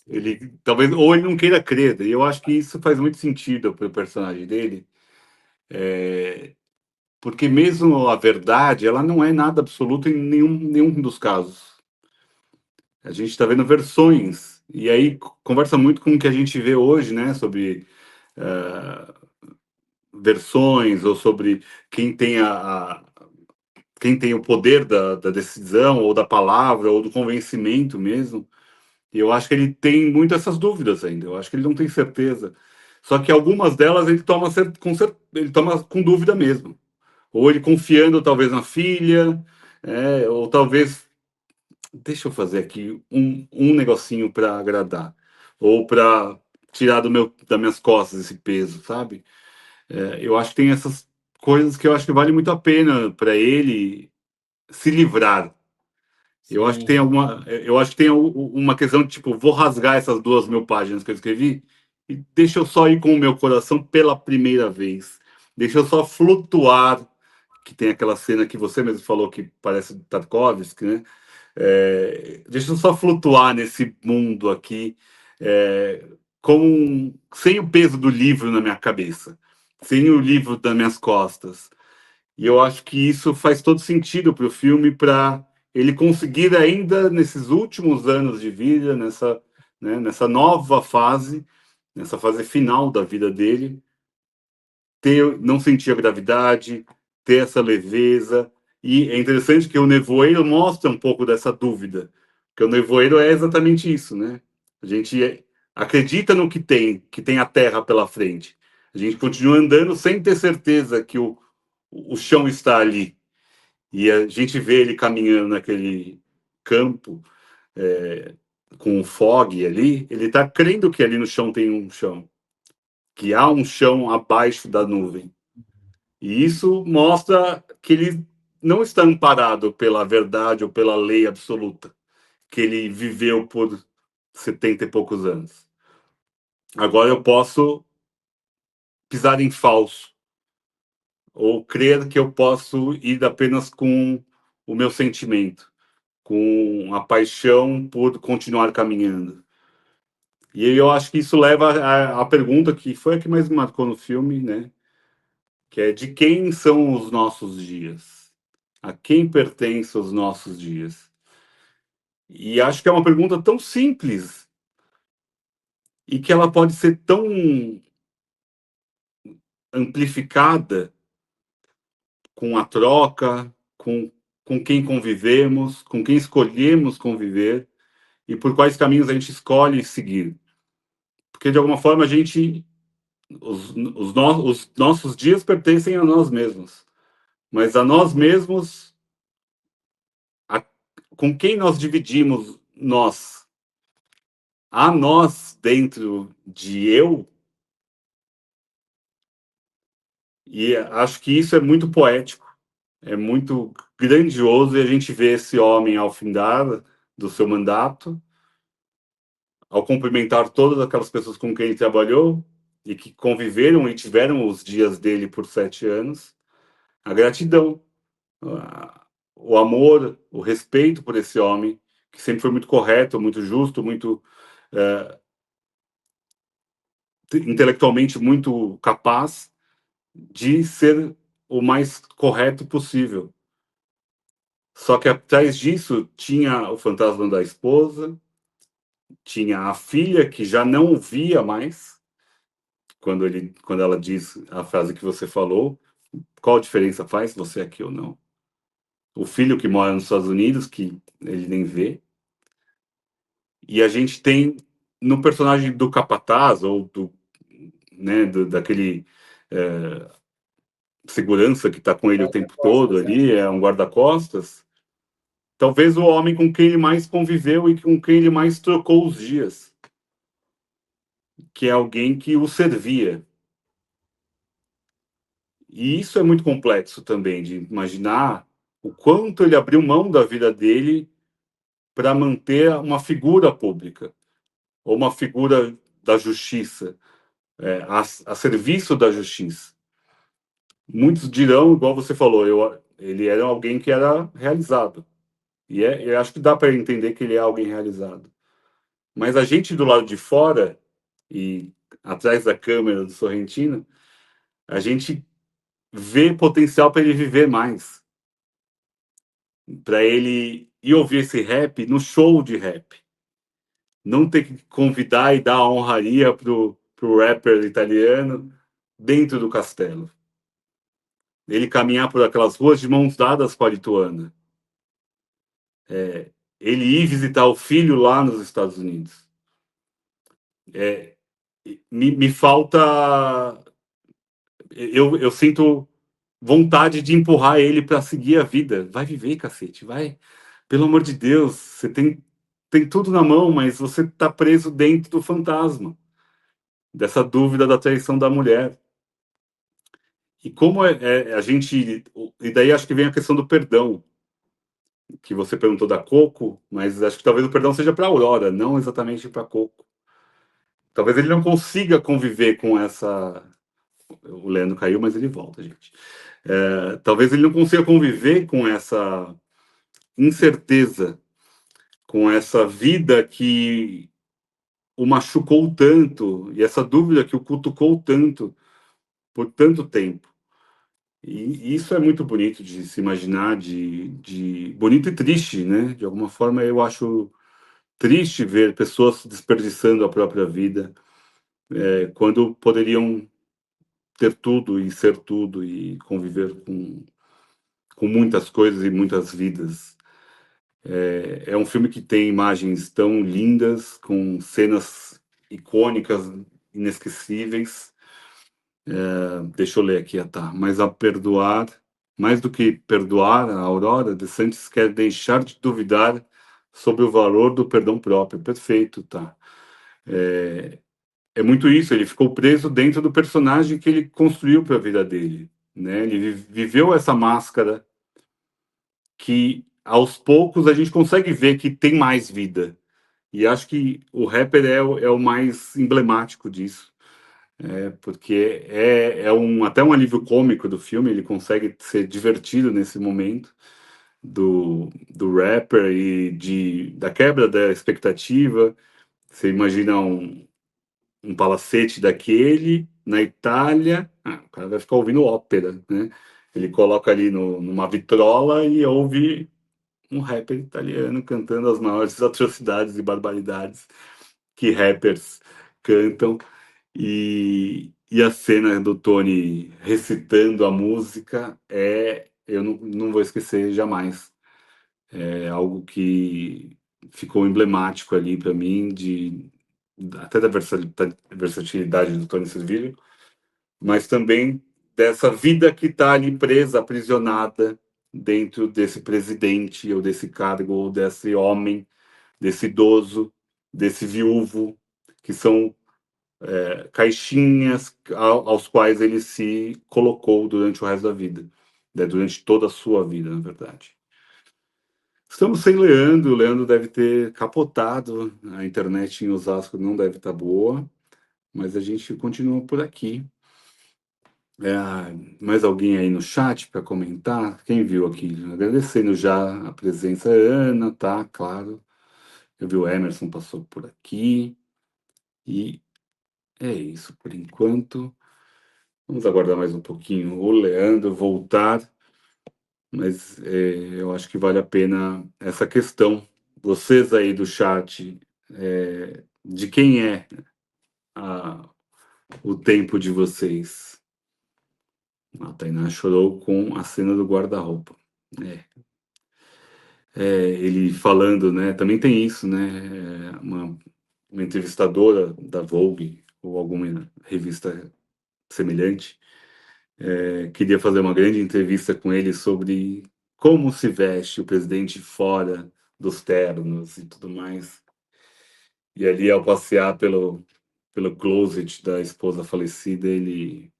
Sim, Ele talvez ou ele não queira crer. E eu acho que isso faz muito sentido para o personagem dele, porque mesmo a verdade, ela não é nada absoluto em nenhum dos casos. A gente está vendo versões e aí conversa muito com o que a gente vê hoje, né? Sobre eh, versões ou sobre quem tem quem tem o poder da decisão, ou da palavra, ou do convencimento mesmo. E eu acho que ele tem muito essas dúvidas ainda. Eu acho que ele não tem certeza. Só que algumas delas ele toma, ele toma com dúvida mesmo. Ou ele confiando talvez na filha, ou talvez, deixa eu fazer aqui um negocinho para agradar. Ou para tirar das minhas costas esse peso, sabe? Eu acho que tem essas coisas que eu acho que vale muito a pena para ele se livrar. sim, Eu acho que tem uma questão de tipo, vou rasgar essas 2.000 páginas que eu escrevi e deixa eu só ir com o meu coração pela primeira vez. Deixa eu só flutuar, que tem aquela cena que você mesmo falou que parece Tarkovsky, né? Deixa eu só flutuar nesse mundo aqui, é, sem o peso do livro na minha cabeça, sem o livro nas minhas costas. E eu acho que isso faz todo sentido para o filme, para ele conseguir ainda nesses últimos anos de vida, nessa nova fase, nessa fase final da vida dele, não sentir a gravidade, ter essa leveza. E é interessante que o Nevoeiro mostra um pouco dessa dúvida, porque o Nevoeiro é exatamente isso, né? A gente acredita no que tem a Terra pela frente. A gente continua andando sem ter certeza que o chão está ali. E a gente vê ele caminhando naquele campo, com o fog ali, ele está crendo que ali no chão tem um chão, que há um chão abaixo da nuvem. E isso mostra que ele não está amparado pela verdade ou pela lei absoluta, que ele viveu por 70 e poucos anos. Agora eu posso pisar em falso, ou crer que eu posso ir apenas com o meu sentimento, com a paixão por continuar caminhando. E eu acho que isso leva à pergunta que foi a que mais me marcou no filme, né? Que é: de quem são os nossos dias? A quem pertencem os nossos dias? E acho que é uma pergunta tão simples e que ela pode ser tão amplificada com a troca, com quem convivemos, com quem escolhemos conviver e por quais caminhos a gente escolhe seguir. Porque, de alguma forma, a gente. Os nossos dias pertencem a nós mesmos, mas a nós mesmos, a, com quem nós dividimos nós? A nós dentro de eu, e acho que isso é muito poético, é muito grandioso, e a gente vê esse homem ao findar do seu mandato, ao cumprimentar todas aquelas pessoas com quem ele trabalhou e que conviveram e tiveram os dias dele por 7 anos, a gratidão, o amor, o respeito por esse homem, que sempre foi muito correto, muito justo, muito intelectualmente muito capaz de ser o mais correto possível. Só que atrás disso tinha o fantasma da esposa, tinha a filha que já não o via mais, quando ela diz a frase que você falou: qual a diferença faz você aqui ou não? O filho que mora nos Estados Unidos, que ele nem vê. E a gente tem no personagem do capataz, ou daquele segurança que está com ele o tempo todo ali, é um guarda-costas, talvez o homem com quem ele mais conviveu e com quem ele mais trocou os dias, que é alguém que o servia. E isso é muito complexo também, de imaginar o quanto ele abriu mão da vida dele para manter uma figura pública, ou uma figura da justiça, a serviço da justiça. Muitos dirão, igual você falou, ele era alguém que era realizado. E eu acho que dá para entender que ele é alguém realizado. Mas a gente do lado de fora, e atrás da câmera do Sorrentino, a gente vê potencial para ele viver mais. Para ele ir ouvir esse rap no show de rap. Não ter que convidar e dar a honraria pro rapper italiano dentro do castelo. Ele caminhar por aquelas ruas de mãos dadas com a lituana. Ele ir visitar o filho lá nos Estados Unidos. Me falta. Eu sinto vontade de empurrar ele para seguir a vida. Vai viver, cacete, vai. Pelo amor de Deus, você tem tudo na mão, mas você está preso dentro do fantasma, dessa dúvida da traição da mulher. E como a gente. E daí acho que vem a questão do perdão, que você perguntou da Coco, mas acho que talvez o perdão seja para Aurora, não exatamente para Coco. Talvez ele não consiga conviver com essa. O Leandro caiu, mas ele volta, gente. Talvez ele não consiga conviver com essa incerteza, com essa vida que o machucou tanto, e essa dúvida que o cutucou tanto, por tanto tempo. E isso é muito bonito de se imaginar, bonito e triste, né? De alguma forma, eu acho triste ver pessoas desperdiçando a própria vida, quando poderiam ter tudo e ser tudo e conviver com muitas coisas e muitas vidas. É um filme que tem imagens tão lindas, com cenas icônicas, inesquecíveis. Deixa eu ler aqui, tá. Mas a perdoar, mais do que perdoar, a Aurora de Santos quer deixar de duvidar sobre o valor do perdão próprio. Perfeito, tá? É muito isso, ele ficou preso dentro do personagem que ele construiu para a vida dele, né? Ele viveu essa máscara que aos poucos a gente consegue ver que tem mais vida. E acho que o rapper é o mais emblemático disso, porque até um alívio cômico do filme, ele consegue ser divertido nesse momento do rapper e da quebra da expectativa. Você imagina um palacete daquele na Itália, o cara vai ficar ouvindo ópera, né? Ele coloca ali numa vitrola e ouve um rapper italiano cantando as maiores atrocidades e barbaridades que rappers cantam. E a cena do Tony recitando a música eu não vou esquecer jamais. É algo que ficou emblemático ali para mim, até da versatilidade do Tony Servillo, mas também dessa vida que está ali presa, aprisionada dentro desse presidente, ou desse cargo, ou desse homem, desse idoso, desse viúvo, que são caixinhas aos quais ele se colocou durante o resto da vida, né? Durante toda a sua vida, na verdade. Estamos sem Leandro, o Leandro deve ter capotado, a internet em Osasco não deve estar boa, mas a gente continua por aqui. Mais alguém aí no chat para comentar? Quem viu aqui? Agradecendo já a presença, Ana, tá, claro. Eu vi o Emerson passou por aqui. E é isso por enquanto. Vamos aguardar mais um pouquinho o Leandro voltar, mas eu acho que vale a pena essa questão. Vocês aí do chat, de quem é a- o tempo de vocês? A Tainá chorou com a cena do guarda-roupa. É, ele falando, né? Também tem isso, né? Uma entrevistadora da Vogue ou alguma revista semelhante queria fazer uma grande entrevista com ele sobre como se veste o presidente fora dos ternos e tudo mais. E ali, ao passear pelo closet da esposa falecida, ele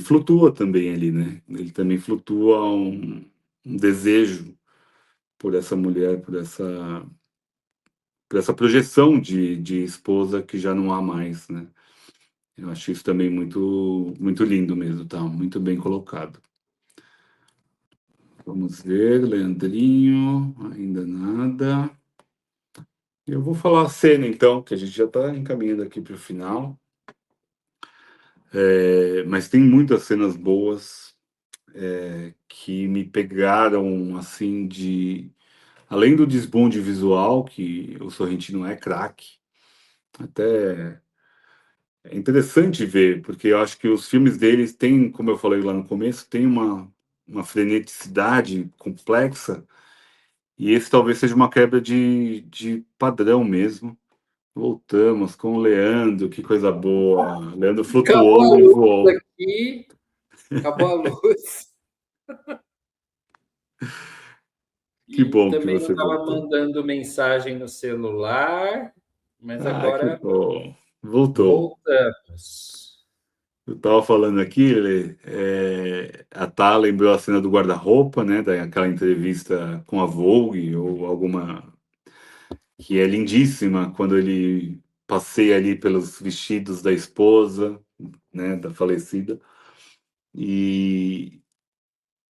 flutua também ali, né? Ele também flutua um desejo por essa mulher, por essa projeção de esposa que já não há mais, né? Eu acho isso também muito, muito lindo mesmo, tá? Muito bem colocado. Vamos ver, Leandrinho, ainda nada. Eu vou falar a cena, então, que a gente já está encaminhando aqui para o final. Mas tem muitas cenas boas que me pegaram, assim, além do desbunde visual, que o Sorrentino é craque, até é interessante ver, porque eu acho que os filmes deles têm, como eu falei lá no começo, tem uma freneticidade complexa. E esse talvez seja uma quebra de padrão mesmo. Voltamos com o Leandro, que coisa boa. O Leandro Acabou a flutuou e luz voou. aqui, acabou a luz. Que E bom que também eu você estava voltou. mandando mensagem no celular, mas Ah, que agora bom. Voltou. voltamos. Eu estava falando aqui, a Tá lembrou a cena do guarda-roupa, né? Daquela entrevista com a Vogue, ou alguma que é lindíssima, quando ele passeia ali pelos vestidos da esposa, né? Da falecida. E,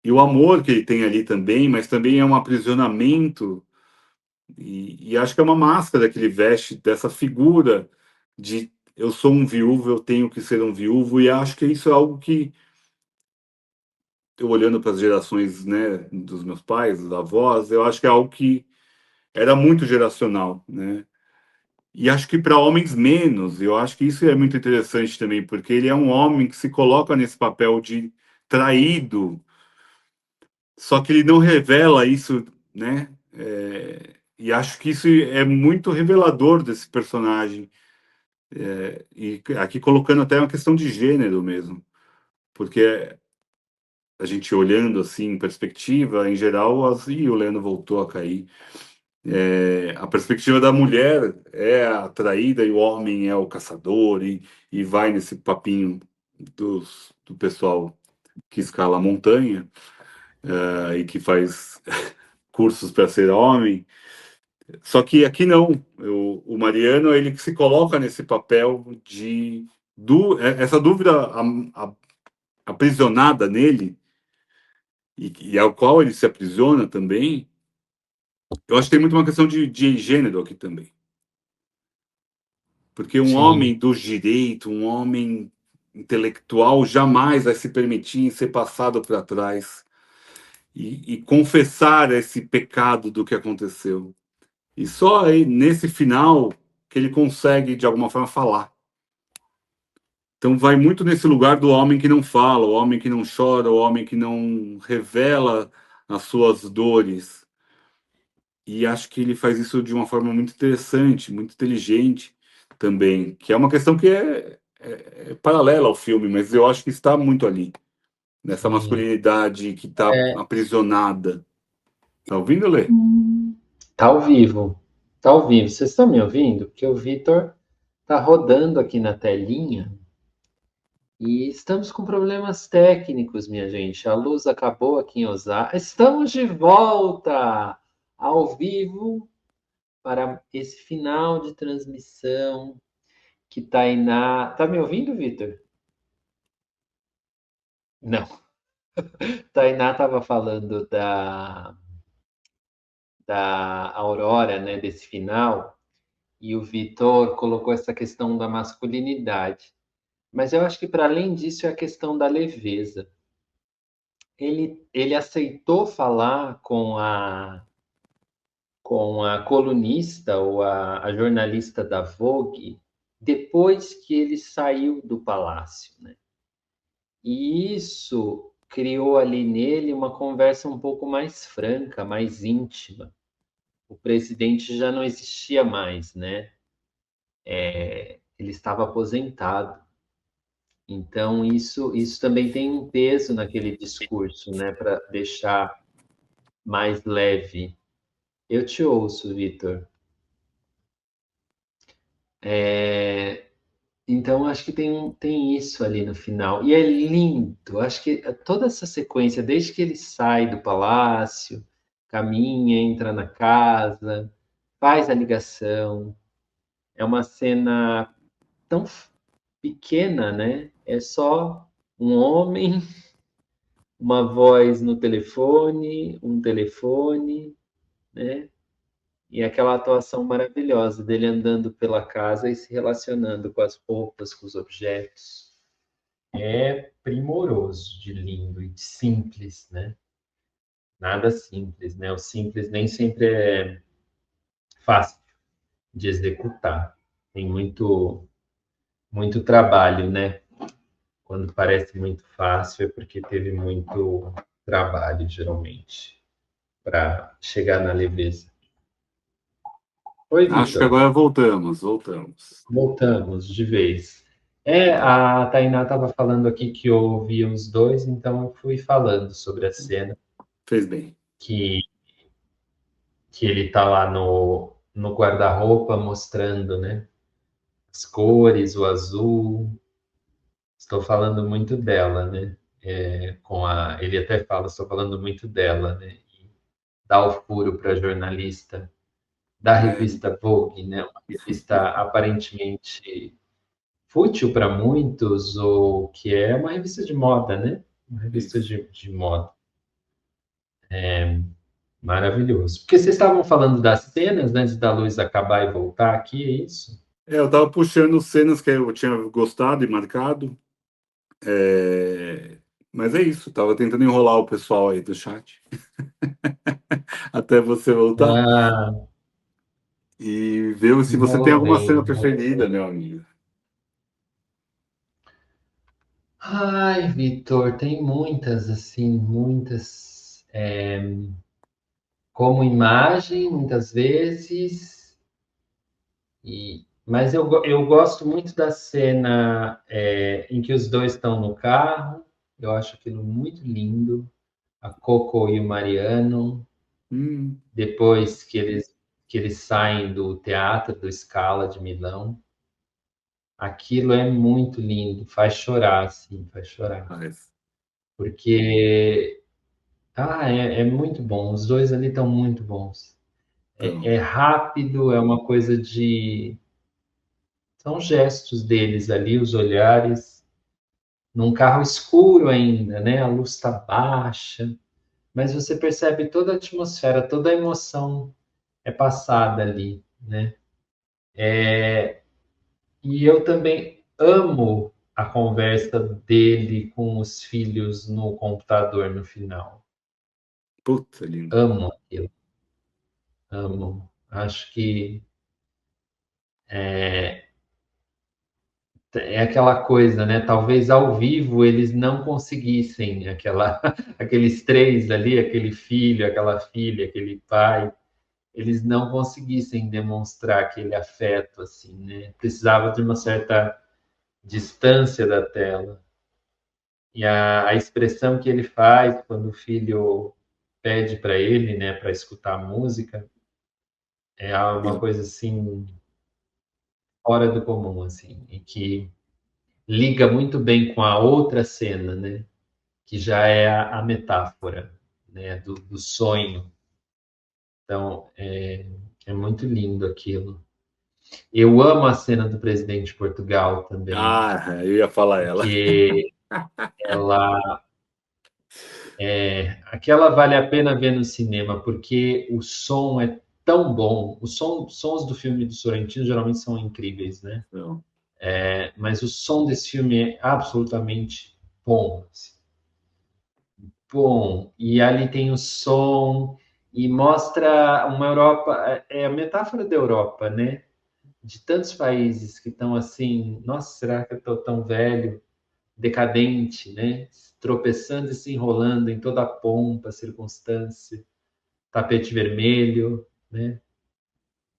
e o amor que ele tem ali também, mas também é um aprisionamento, e acho que é uma máscara que ele veste dessa figura de eu sou um viúvo, eu tenho que ser um viúvo, e acho que isso é algo que, eu olhando para as gerações, né, dos meus pais, dos avós, eu acho que é algo que era muito geracional, né? E acho que para homens menos, eu acho que isso é muito interessante também, porque ele é um homem que se coloca nesse papel de traído, só que ele não revela isso, né? E acho que isso é muito revelador desse personagem. E aqui colocando até uma questão de gênero mesmo, porque a gente olhando assim em perspectiva, em geral, e o Leandro voltou a cair. A perspectiva da mulher é a traída e o homem é o caçador, e vai nesse papinho do pessoal que escala a montanha, e que faz cursos para ser homem. Só que aqui não. O Mariano, ele que se coloca nesse papel essa dúvida aprisionada nele, e ao qual ele se aprisiona também. Eu acho que tem muito uma questão de gênero aqui também. Porque um Sim. homem do direito, um homem intelectual, jamais vai se permitir ser passado para trás e confessar esse pecado do que aconteceu. E só aí, nesse final, que ele consegue, de alguma forma, falar. Então, vai muito nesse lugar do homem que não fala, o homem que não chora, o homem que não revela as suas dores. E acho que ele faz isso de uma forma muito interessante, muito inteligente também, que é uma questão que é paralela ao filme, mas eu acho que está muito ali, nessa Sim. masculinidade que está aprisionada. Tá ouvindo, Lê? Tá ao vivo. Tá ao vivo. Vocês estão me ouvindo? Porque o Vitor tá rodando aqui na telinha e estamos com problemas técnicos, minha gente. A luz acabou aqui em Osasco. Estamos de volta ao vivo para esse final de transmissão que Tainá. Tá me ouvindo, Vitor? Não. Tainá estava falando da Aurora, né, desse final, e o Vitor colocou essa questão da masculinidade. Mas eu acho que, para além disso, é a questão da leveza. Ele aceitou falar com a colunista ou a jornalista da Vogue depois que ele saiu do palácio, né? E isso criou ali nele uma conversa um pouco mais franca, mais íntima. O presidente já não existia mais, né? Ele estava aposentado. Então, isso também tem um peso naquele discurso, né? Para deixar mais leve. Eu te ouço, Vitor. Então, acho que tem isso ali no final. E é lindo. Acho que toda essa sequência, desde que ele sai do palácio, caminha, entra na casa, faz a ligação. É uma cena tão pequena, né? É só um homem, uma voz no telefone, um telefone, né? E aquela atuação maravilhosa dele andando pela casa e se relacionando com as roupas, com os objetos. É primoroso de lindo e de simples, né? Nada simples, né? O simples nem sempre é fácil de executar. Tem muito trabalho, né? Quando parece muito fácil é porque teve muito trabalho, geralmente, para chegar na leveza. Oi, Acho que Vitor. agora voltamos. Voltamos de vez. A Tainá estava falando aqui que eu ouvia os dois, então eu fui falando sobre a cena Fez bem. que, que ele está lá no guarda-roupa mostrando, né? As cores, o azul. Estou falando muito dela, né? Ele até fala, estou falando muito dela, né? E dá o furo para a jornalista da É, revista Vogue, né? Uma revista aparentemente fútil para muitos, ou que é uma revista de moda, né? Uma revista isso. de moda. Maravilhoso. Porque vocês estavam falando das cenas, né, antes da luz acabar e voltar aqui, é isso? Eu tava puxando cenas que eu tinha gostado e marcado. Mas é isso, tava tentando enrolar o pessoal aí do chat até você voltar Ah, e ver se você tem enrola alguma bem, cena enrola preferida, bem. meu amigo. Ai, Vitor, tem muitas, assim, muitas. Como imagem, muitas vezes, mas eu gosto muito da cena em que os dois estão no carro. eu acho aquilo muito lindo. A Coco e o Mariano, Hum, depois que eles saem do Teatro do Scala de Milão, aquilo é muito lindo, faz chorar, assim, faz chorar. mas, Porque, é muito bom, os dois ali estão muito bons. então, É rápido, é uma coisa de. São gestos deles ali, os olhares, num carro escuro ainda, né? A luz está baixa, mas você percebe toda a atmosfera, toda a emoção é passada ali, né? E eu também amo a conversa dele com os filhos no computador no final. puta lindo. Amo aquilo, amo. Acho que é aquela coisa, né? Talvez ao vivo eles não conseguissem aqueles três ali, aquele filho, aquela filha, aquele pai, eles não conseguissem demonstrar aquele afeto assim, né? Precisava de uma certa distância da tela. E a expressão que ele faz quando o filho pede para ele, né, para escutar a música, é uma Sim. coisa assim fora do comum, assim, e que liga muito bem com a outra cena, né, que já é a metáfora, né, do sonho. Então, é muito lindo aquilo. Eu amo a cena do presidente de Portugal também, Ah, eu ia falar ela. porque ela aquela vale a pena ver no cinema, porque o som é tão bom. Sons do filme do Sorrentino geralmente são incríveis, né? Não, Mas o som desse filme é absolutamente bom, assim. Bom. E ali tem o som e mostra uma Europa, é a metáfora da Europa, né? De tantos países que estão assim, nossa, será que eu estou tão velho, decadente, né? Tropeçando e se enrolando em toda a pompa, circunstância, tapete vermelho, né?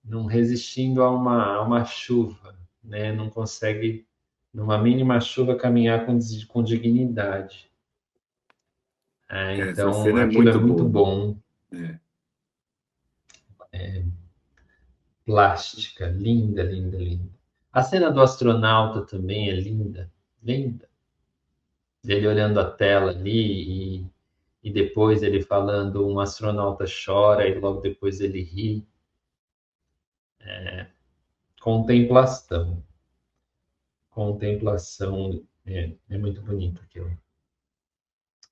Não resistindo a uma chuva, né? Não consegue, numa mínima chuva, caminhar com dignidade. essa Então, cena é aquilo é muito muito boa. bom. É. Plástica, linda, linda, linda. A cena do astronauta também é linda, linda. Ele olhando a tela ali e depois ele falando, um astronauta chora e logo depois ele ri. Contemplação. Contemplação. É muito bonito aquilo.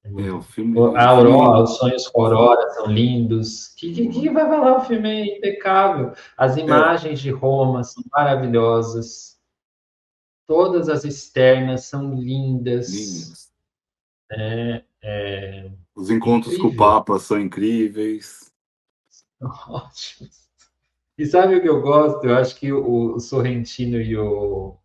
É É, muito... o A Aurora, filme, os sonhos com a Aurora são lindos. Que vai falar? O filme é impecável. As é, imagens de Roma são maravilhosas. Todas as externas são lindas. lindos. É Os encontros com o incrível. Papa são incríveis. Ótimos. E sabe o que eu gosto? Eu acho que o Sorrentino e o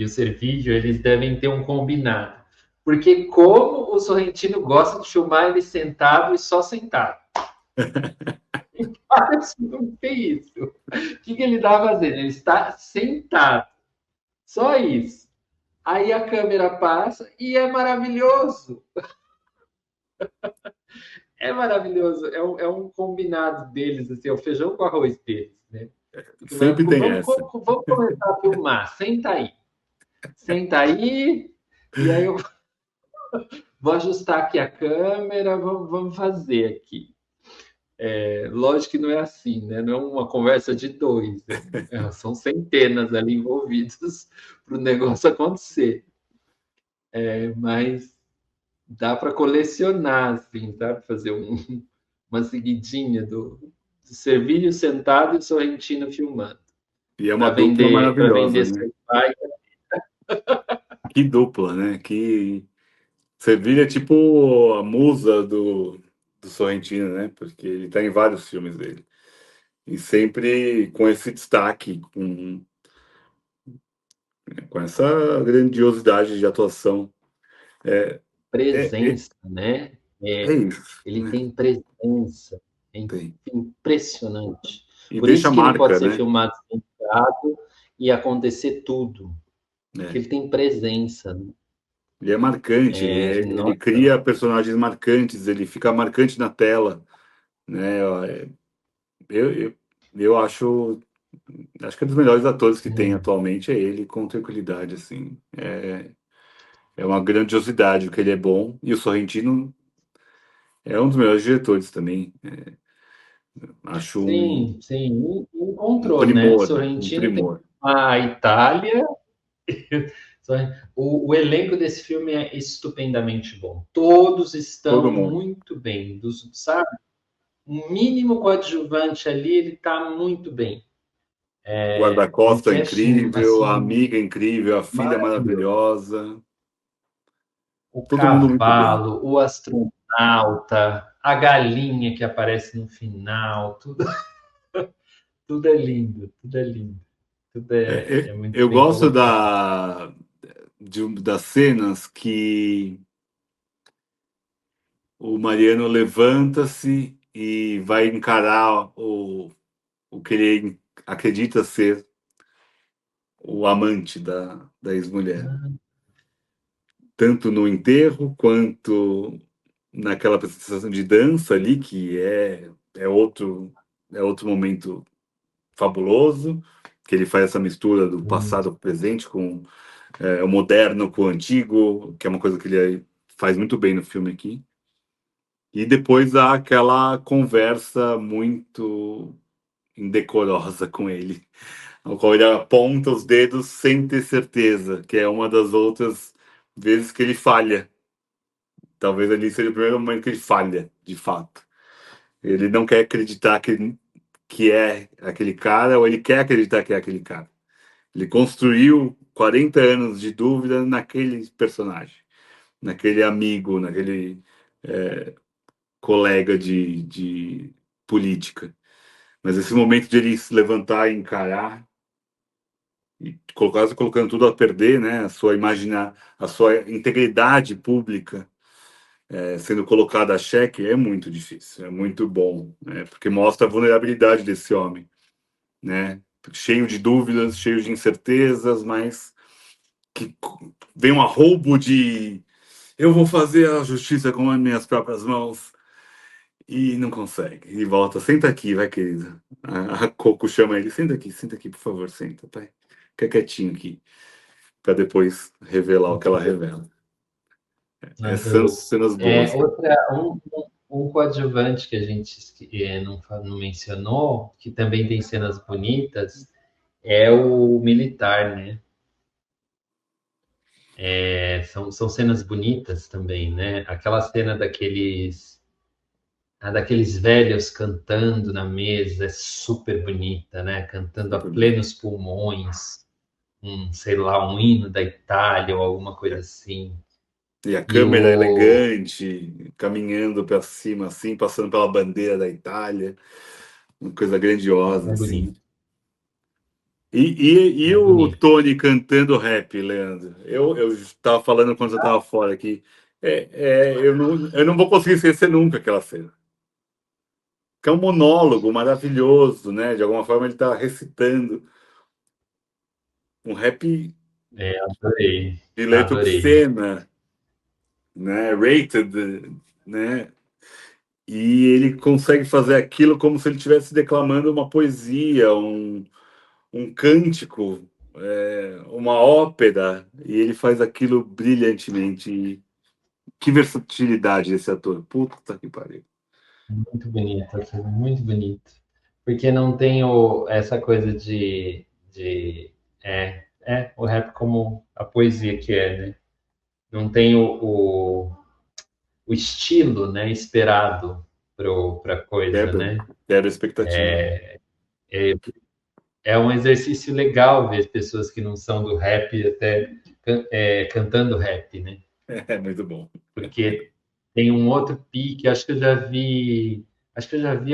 Servígio, eles devem ter um combinado. Porque como o Sorrentino gosta de filmar ele sentado e só sentado. Parece que não tem isso. O que ele está fazendo? Ele está sentado. Só isso. Aí a câmera passa e é maravilhoso. É maravilhoso. É um combinado deles, assim, é o feijão com arroz deles, né? Porque, mas Sempre tem vamos, essa. vamos começar a filmar. Senta aí. Senta aí. E aí eu vou ajustar aqui a câmera, vamos fazer aqui. Lógico que não é assim, né? Não é uma conversa de dois, são centenas ali envolvidos para o negócio acontecer. Mas dá para colecionar, assim, sabe? Fazer uma seguidinha do Servilho sentado e o Sorrentino filmando E é uma dupla para maravilhosa, vender né? seu pai. Que dupla, né? Que Sevilha é tipo a musa do Sorrentino, né? Porque ele tá em vários filmes dele. E sempre com esse destaque, com essa grandiosidade de atuação. É, é Presença, né? é isso, Ele né? tem presença, é Tem. impressionante. E Por deixa isso que ele pode marca, ser né? filmado sentado e acontecer tudo, porque É. ele tem presença, né? Ele é marcante, ele Nossa, cria personagens marcantes, ele fica marcante na tela, né? Eu, eu, eu acho que é um dos melhores atores que tem sim, atualmente é ele, com tranquilidade, assim. É uma grandiosidade o que ele é bom, e o Sorrentino é um dos melhores diretores também. Acho sim, um encontrou, né? primor, um Sorrentino tem primor. a Itália. O elenco desse filme é estupendamente bom. Todos Todo estão mundo. muito bem, sabe? O mínimo coadjuvante ali, ele está muito bem. O Um guarda-costas é casting, incrível, a assim, amiga é incrível, a filha é maravilhoso. maravilhosa. O Todo mundo muito bem. cavalo, o astronauta, a galinha que aparece no final, tudo, tudo é lindo, tudo é lindo. Tudo é muito Eu bem gosto colocado. das cenas que o Mariano levanta-se e vai encarar o que ele acredita ser o amante da ex-mulher. Tanto no enterro quanto naquela apresentação de dança ali, que é outro momento fabuloso, que ele faz essa mistura do Sim. passado com o presente, com o moderno com o antigo, que é uma coisa que ele faz muito bem no filme aqui. E depois há aquela conversa muito indecorosa com ele, ao qual ele aponta os dedos sem ter certeza, que é uma das outras vezes que ele falha. Talvez ali seja o primeiro momento que ele falha, de fato. Ele não quer acreditar que é aquele cara, ou ele quer acreditar que é aquele cara. Ele construiu 40 anos de dúvida naquele personagem, naquele amigo, naquele colega de política. Mas esse momento de ele se levantar e encarar, e quase colocando tudo a perder, né? A sua integridade pública sendo colocada a xeque, é muito difícil, é muito bom, né? Porque mostra a vulnerabilidade desse homem, né? Cheio de dúvidas, cheio de incertezas, mas que vem um arroubo de eu vou fazer a justiça com as minhas próprias mãos e não consegue. E volta, senta aqui, vai, querido. A Coco chama ele, senta aqui, por favor, senta, pai. Fica quietinho aqui, para depois revelar o que ela revela. São Adoro. cenas boas. Um coadjuvante que a gente não mencionou, que também tem cenas bonitas, é o militar, né? São cenas bonitas também, né? Aquela cena daqueles velhos cantando na mesa é super bonita, né? Cantando a Super bonito. plenos pulmões, sei lá, um hino da Itália ou alguma coisa assim. E a E câmera o elegante, caminhando para cima, assim, passando pela bandeira da Itália. Uma coisa grandiosa, é bonito, assim. E é o bonito. Tony cantando rap, Leandro? Eu estava falando quando eu estava fora aqui. Eu não vou conseguir esquecer nunca aquela cena. Que é um monólogo maravilhoso, né? De alguma forma ele está recitando um rap Adorei, de letra adorei. obscena, né? Rated, né? E ele consegue fazer aquilo como se ele estivesse declamando uma poesia, um cântico, uma ópera, e ele faz aquilo brilhantemente. E que versatilidade esse ator. Puta que pariu. Muito bonito, assim, muito bonito. Porque não tem essa coisa de o rap como a poesia que é, né? Não tem o estilo, né, esperado para a coisa, Quebra, né? quebra a expectativa. É um exercício legal ver pessoas que não são do rap até cantando rap, né? É muito bom. Porque tem um outro pique, acho que eu já vi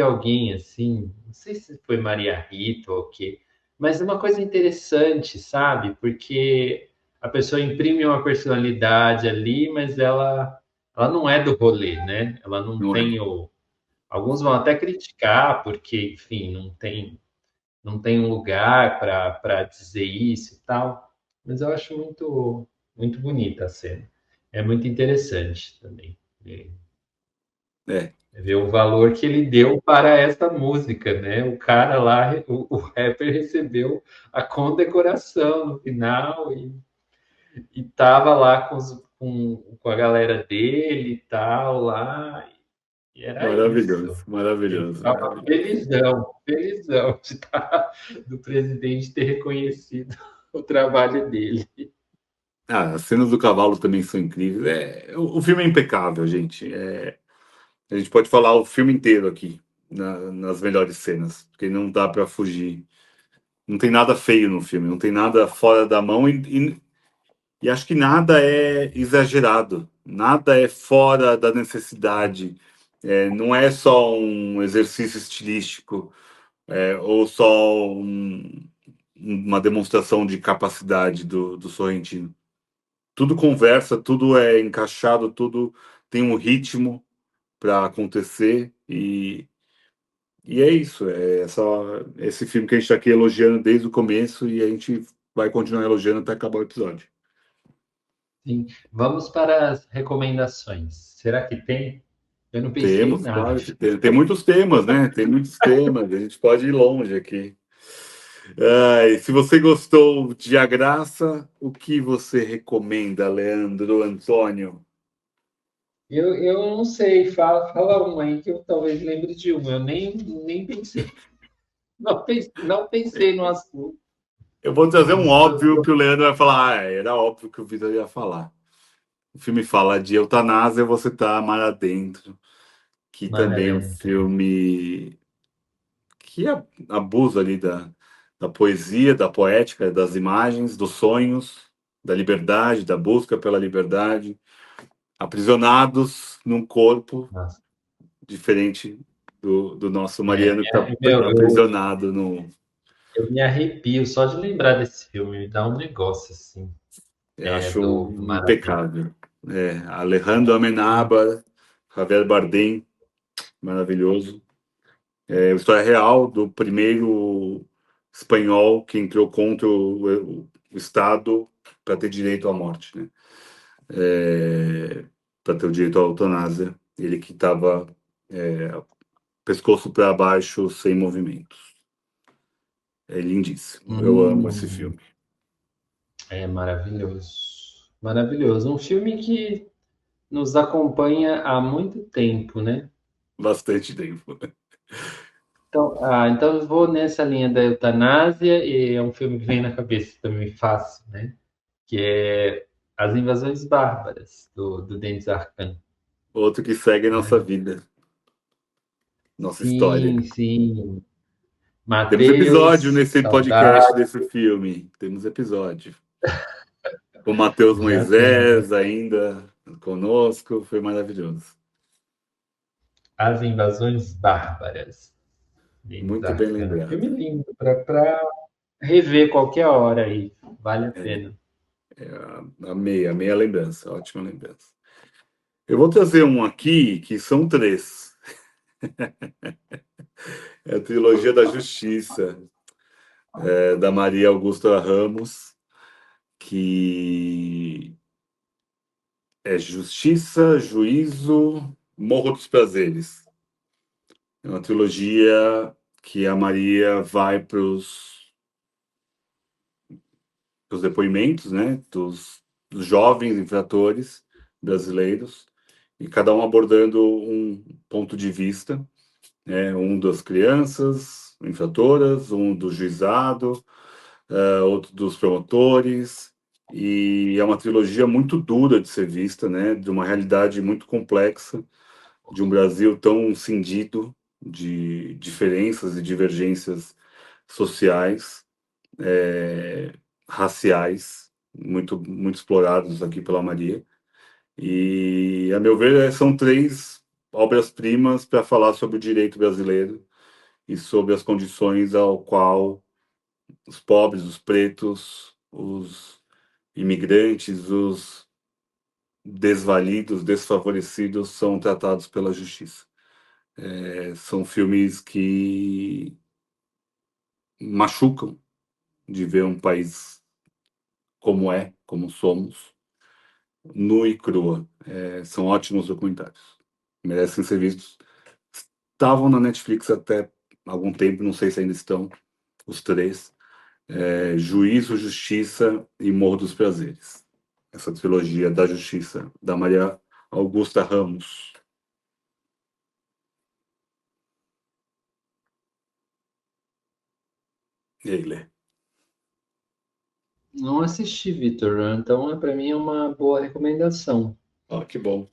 alguém assim, não sei se foi Maria Rita ou o quê, mas é uma coisa interessante, sabe? Porque a pessoa imprime uma personalidade ali, mas ela não é do rolê, né? Ela não Não é? tem o. Alguns vão até criticar, porque, enfim, não tem um lugar para dizer isso e tal, mas eu acho muito bonita a cena. é muito interessante também. É, Ver o valor que ele deu para essa música, né? O cara lá, o rapper recebeu a condecoração no final e tava lá com a galera dele e tal lá, e era maravilhoso, isso. Ele maravilhoso, estava maravilhoso. felizão, felizão de estar, do presidente ter reconhecido o trabalho dele. Ah, as cenas do cavalo também são incríveis. O filme é impecável, gente. A gente pode falar o filme inteiro aqui, nas melhores cenas, porque não dá para fugir. Não tem nada feio no filme, não tem nada fora da mão e acho que nada é exagerado, nada é fora da necessidade. Não é só um exercício estilístico, ou só uma demonstração de capacidade do Sorrentino. Tudo conversa, tudo é encaixado, tudo tem um ritmo para acontecer e é isso. É só esse filme que a gente está aqui elogiando desde o começo e a gente vai continuar elogiando até acabar o episódio. Sim. Vamos para as recomendações. Será que tem? Eu não pensei em Temos, nada. claro que tem. Tem muitos temas, né? Tem muitos temas. A gente pode ir longe aqui. Ai, se você gostou de A Graça, o que você recomenda, Leandro Antônio? Eu não sei, fala um aí que eu talvez lembre de um. Eu nem pensei, não pensei no assunto. Eu vou trazer um Dos, dos- óbvio que o Leandro vai falar. Ah, era óbvio que o Vitor ia falar. O filme fala de eutanásia, você tá mar adentro, que Mar também é um Adentro. filme que abusa ali da poesia, da poética, das imagens, dos sonhos, da liberdade, da busca pela liberdade, aprisionados num corpo Nossa. diferente do nosso É, Mariano, que está meu, aprisionado no. eu me arrepio só de lembrar desse filme. Me dá um negócio assim, Eu acho do Mar Adentro. impecável. Alejandro Amenábar, Javier Bardem, maravilhoso. É a história real do primeiro espanhol que entrou contra o Estado para ter direito à morte, né? Para ter o direito à eutanásia. Ele que estava pescoço para baixo, sem movimentos. É lindíssimo. Eu amo esse Hum, filme. é maravilhoso. Maravilhoso. Um filme que nos acompanha há muito tempo, né? Bastante tempo. Então eu vou nessa linha da eutanásia e é um filme que vem na cabeça também fácil, né? Que é As Invasões Bárbaras, do Dennis Arcand, Outro que segue nossa né? vida, nossa história. Sim, sim. Temos episódio Mateus, nesse podcast saudade, desse filme. Temos episódio. O Matheus já tem. Moisés ainda conosco. Foi maravilhoso. As Invasões Bárbaras, Dennis Muito bem Arcand. Filme lembrado. lindo para rever qualquer hora aí. Vale a É, pena. amei a lembrança. Ótima lembrança. Eu vou trazer um aqui que são três. É a trilogia da Justiça, da Maria Augusta Ramos, que é Justiça, Juízo, Morro dos Prazeres. É uma trilogia que a Maria vai para os depoimentos, né, dos jovens infratores brasileiros, e cada um abordando um ponto de vista, né, um das crianças infratoras, um do juizado, outro dos promotores, e é uma trilogia muito dura de ser vista, né, de uma realidade muito complexa, de um Brasil tão cindido de diferenças e divergências sociais, é, raciais, muito explorados aqui pela Maria. E, a meu ver, são três obras-primas para falar sobre o direito brasileiro e sobre as condições ao qual os pobres, os pretos, os imigrantes, os desvalidos, desfavorecidos são tratados pela justiça. São filmes que machucam de ver um país como somos, nua e crua. São ótimos documentários. Merecem ser vistos. Estavam na Netflix até algum tempo, não sei se ainda estão, os três. Juízo, Justiça e Morro dos Prazeres. Essa trilogia da Justiça, da Maria Augusta Ramos. Ele. Não assisti, Vitor, então para mim é uma boa recomendação. Que bom.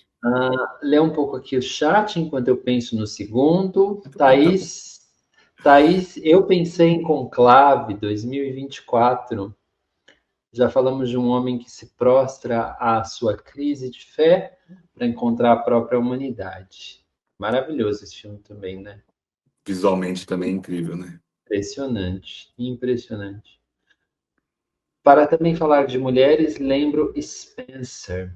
Lê um pouco aqui o chat enquanto eu penso no segundo. Tá bom. Thaís, eu pensei em Conclave 2024. Já falamos de um homem que se prostra à sua crise de fé para encontrar a própria humanidade. Maravilhoso esse filme também, né? Visualmente também é incrível, né? Impressionante, impressionante. Para também falar de mulheres, lembro Spencer,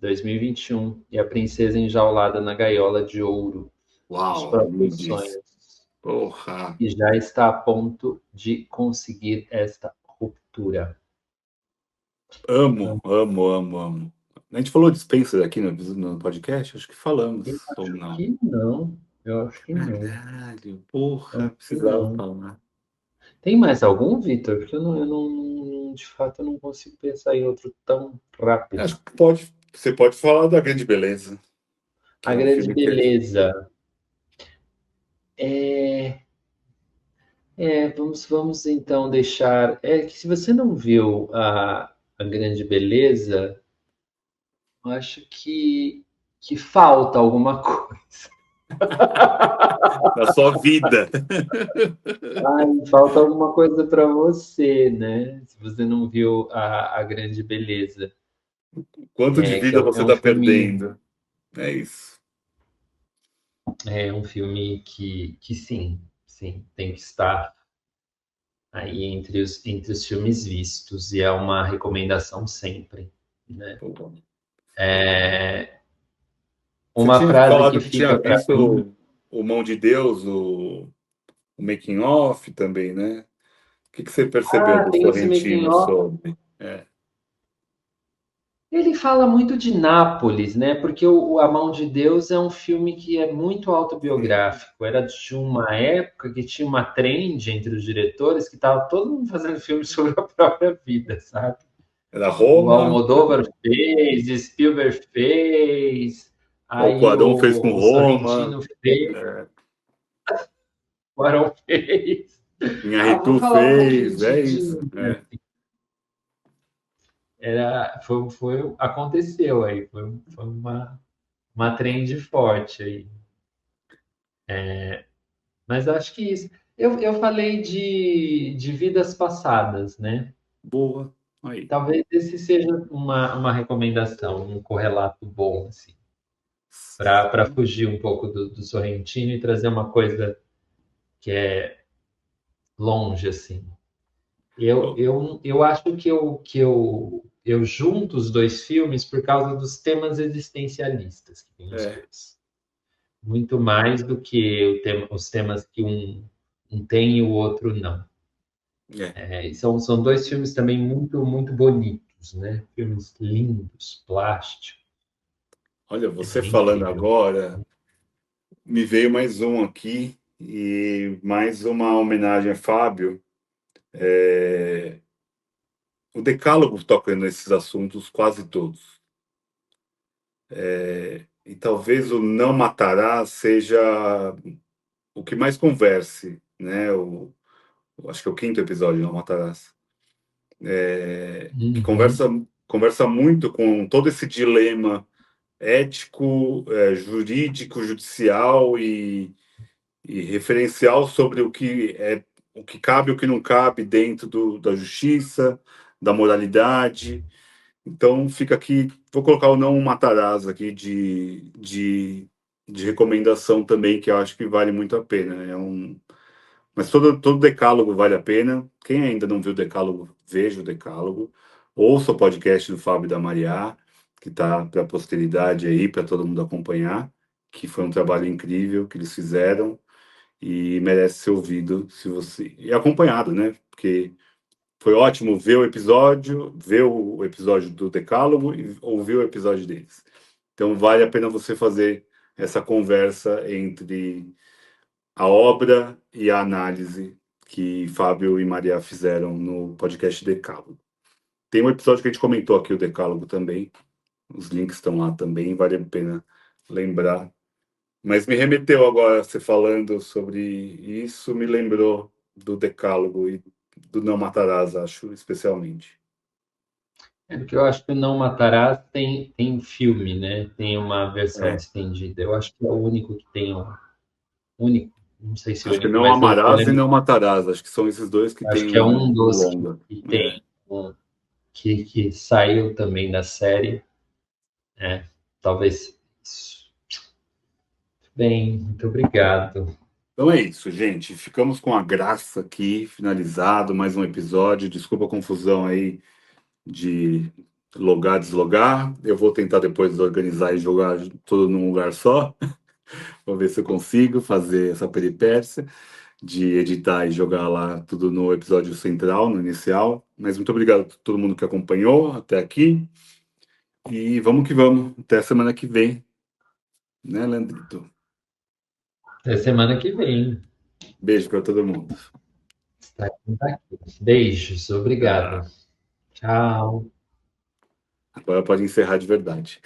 2021, e a princesa enjaulada na gaiola de ouro dos Uau, próprios lindíssimo. sonhos, Porra. e já está a ponto de conseguir esta ruptura. Amo, amo, amo, amo. A gente falou de Spencer aqui no podcast? Acho que Eu falamos, ou acho não? que não, eu acho que não, Caralho, eu porra, acho que precisava não. falar. Tem mais algum, Vitor? Porque de fato, eu não consigo pensar em outro tão rápido. Acho que você pode falar da Grande Beleza, que A é um Grande filme que Beleza. É, vamos então deixar. É que se você não viu a Grande Beleza, eu acho que falta alguma coisa. na sua vida. Ai, falta alguma coisa para você, né? Se você não viu a Grande Beleza. Quanto de Que vida é você um está filme, perdendo? É isso. que sim, sim, tem que estar aí entre os filmes vistos, e é uma recomendação sempre, né? Pô, você Uma tinha frase que falado que tinha fica para visto mim. o Mão de Deus, o making of também, né? O que você percebeu do Tem esse making Sorrentino off. sobre? Ele fala muito de Nápoles, né? Porque A Mão de Deus é um filme que é muito autobiográfico. Era de uma época que tinha uma trend entre os diretores que estava todo mundo fazendo filmes sobre a própria vida, sabe? Era O Roma, Almodóvar fez, Spielberg fez, o aí Cuarón fez com o Roma, Sorrentino fez, é, o Arão fez. Vou Inharritu falar um pouquinho fez, é de isso. aconteceu aí, foi uma trend forte aí. Mas acho que isso. Eu falei de vidas passadas, né? Boa, aí. Talvez esse seja uma recomendação, um correlato bom, assim, para fugir um pouco do Sorrentino e trazer uma coisa que é longe, assim. Eu acho que eu junto os dois filmes por causa dos temas existencialistas que tem os É, dois. Muito mais do que os temas que um tem e o outro não. é. E são dois filmes também muito, muito bonitos, né? Filmes lindos, plásticos. Olha, É você bem falando incrível. agora, me veio mais um aqui e mais uma homenagem a Fábio. É, o Decálogo toca nesses assuntos quase todos. E talvez o Não Matará seja o que mais converse, né? Acho que é o quinto episódio, Não Matarás. Que Uhum, conversa muito com todo esse dilema ético, jurídico, judicial e referencial sobre o que cabe e o que não cabe dentro da justiça, da moralidade. Então fica aqui, vou colocar o Não Matarás aqui de recomendação também, que eu acho que vale muito a pena. Mas todo decálogo vale a pena. Quem ainda não viu o decálogo, veja o decálogo. Ouça o podcast do Fábio e da Mariá, que está para a posteridade aí, para todo mundo acompanhar, que foi um trabalho incrível que eles fizeram e merece ser ouvido se você e acompanhado, né? Porque Foi ótimo ver o episódio do Decálogo e ouvir o episódio deles. Então vale a pena você fazer essa conversa entre a obra e a análise que Fábio e Maria fizeram no podcast Decálogo. Tem um episódio que a gente comentou aqui, o Decálogo também. Os links estão lá também, vale a pena lembrar. Mas me remeteu agora, você falando sobre isso, me lembrou do Decálogo e do Não Matarás, acho, especialmente. É porque eu acho que o Não Matarás tem filme, né? Tem uma versão É, estendida. Eu acho que é o único que tem o único, não sei se é o acho que único, Não mas eu Amarás e lembro, Não Matarás, acho que são esses dois que acho tem que é um o dos longa. que É. tem um, que saiu também da série. É, talvez isso. Bem, muito obrigado. Então é isso, gente. Ficamos com a graça aqui, finalizado mais um episódio. Desculpa a confusão aí de logar, deslogar. Eu vou tentar depois organizar e jogar tudo num lugar só. Vou ver se eu consigo fazer essa peripécia de editar e jogar lá tudo no episódio central, no inicial. Mas muito obrigado a todo mundo que acompanhou até aqui. E vamos que vamos. Até semana que vem, né, Leandrito? Até semana que vem. Beijo para todo mundo. Estaremos aqui. Beijos, obrigado. Tá. Tchau. Agora pode encerrar de verdade.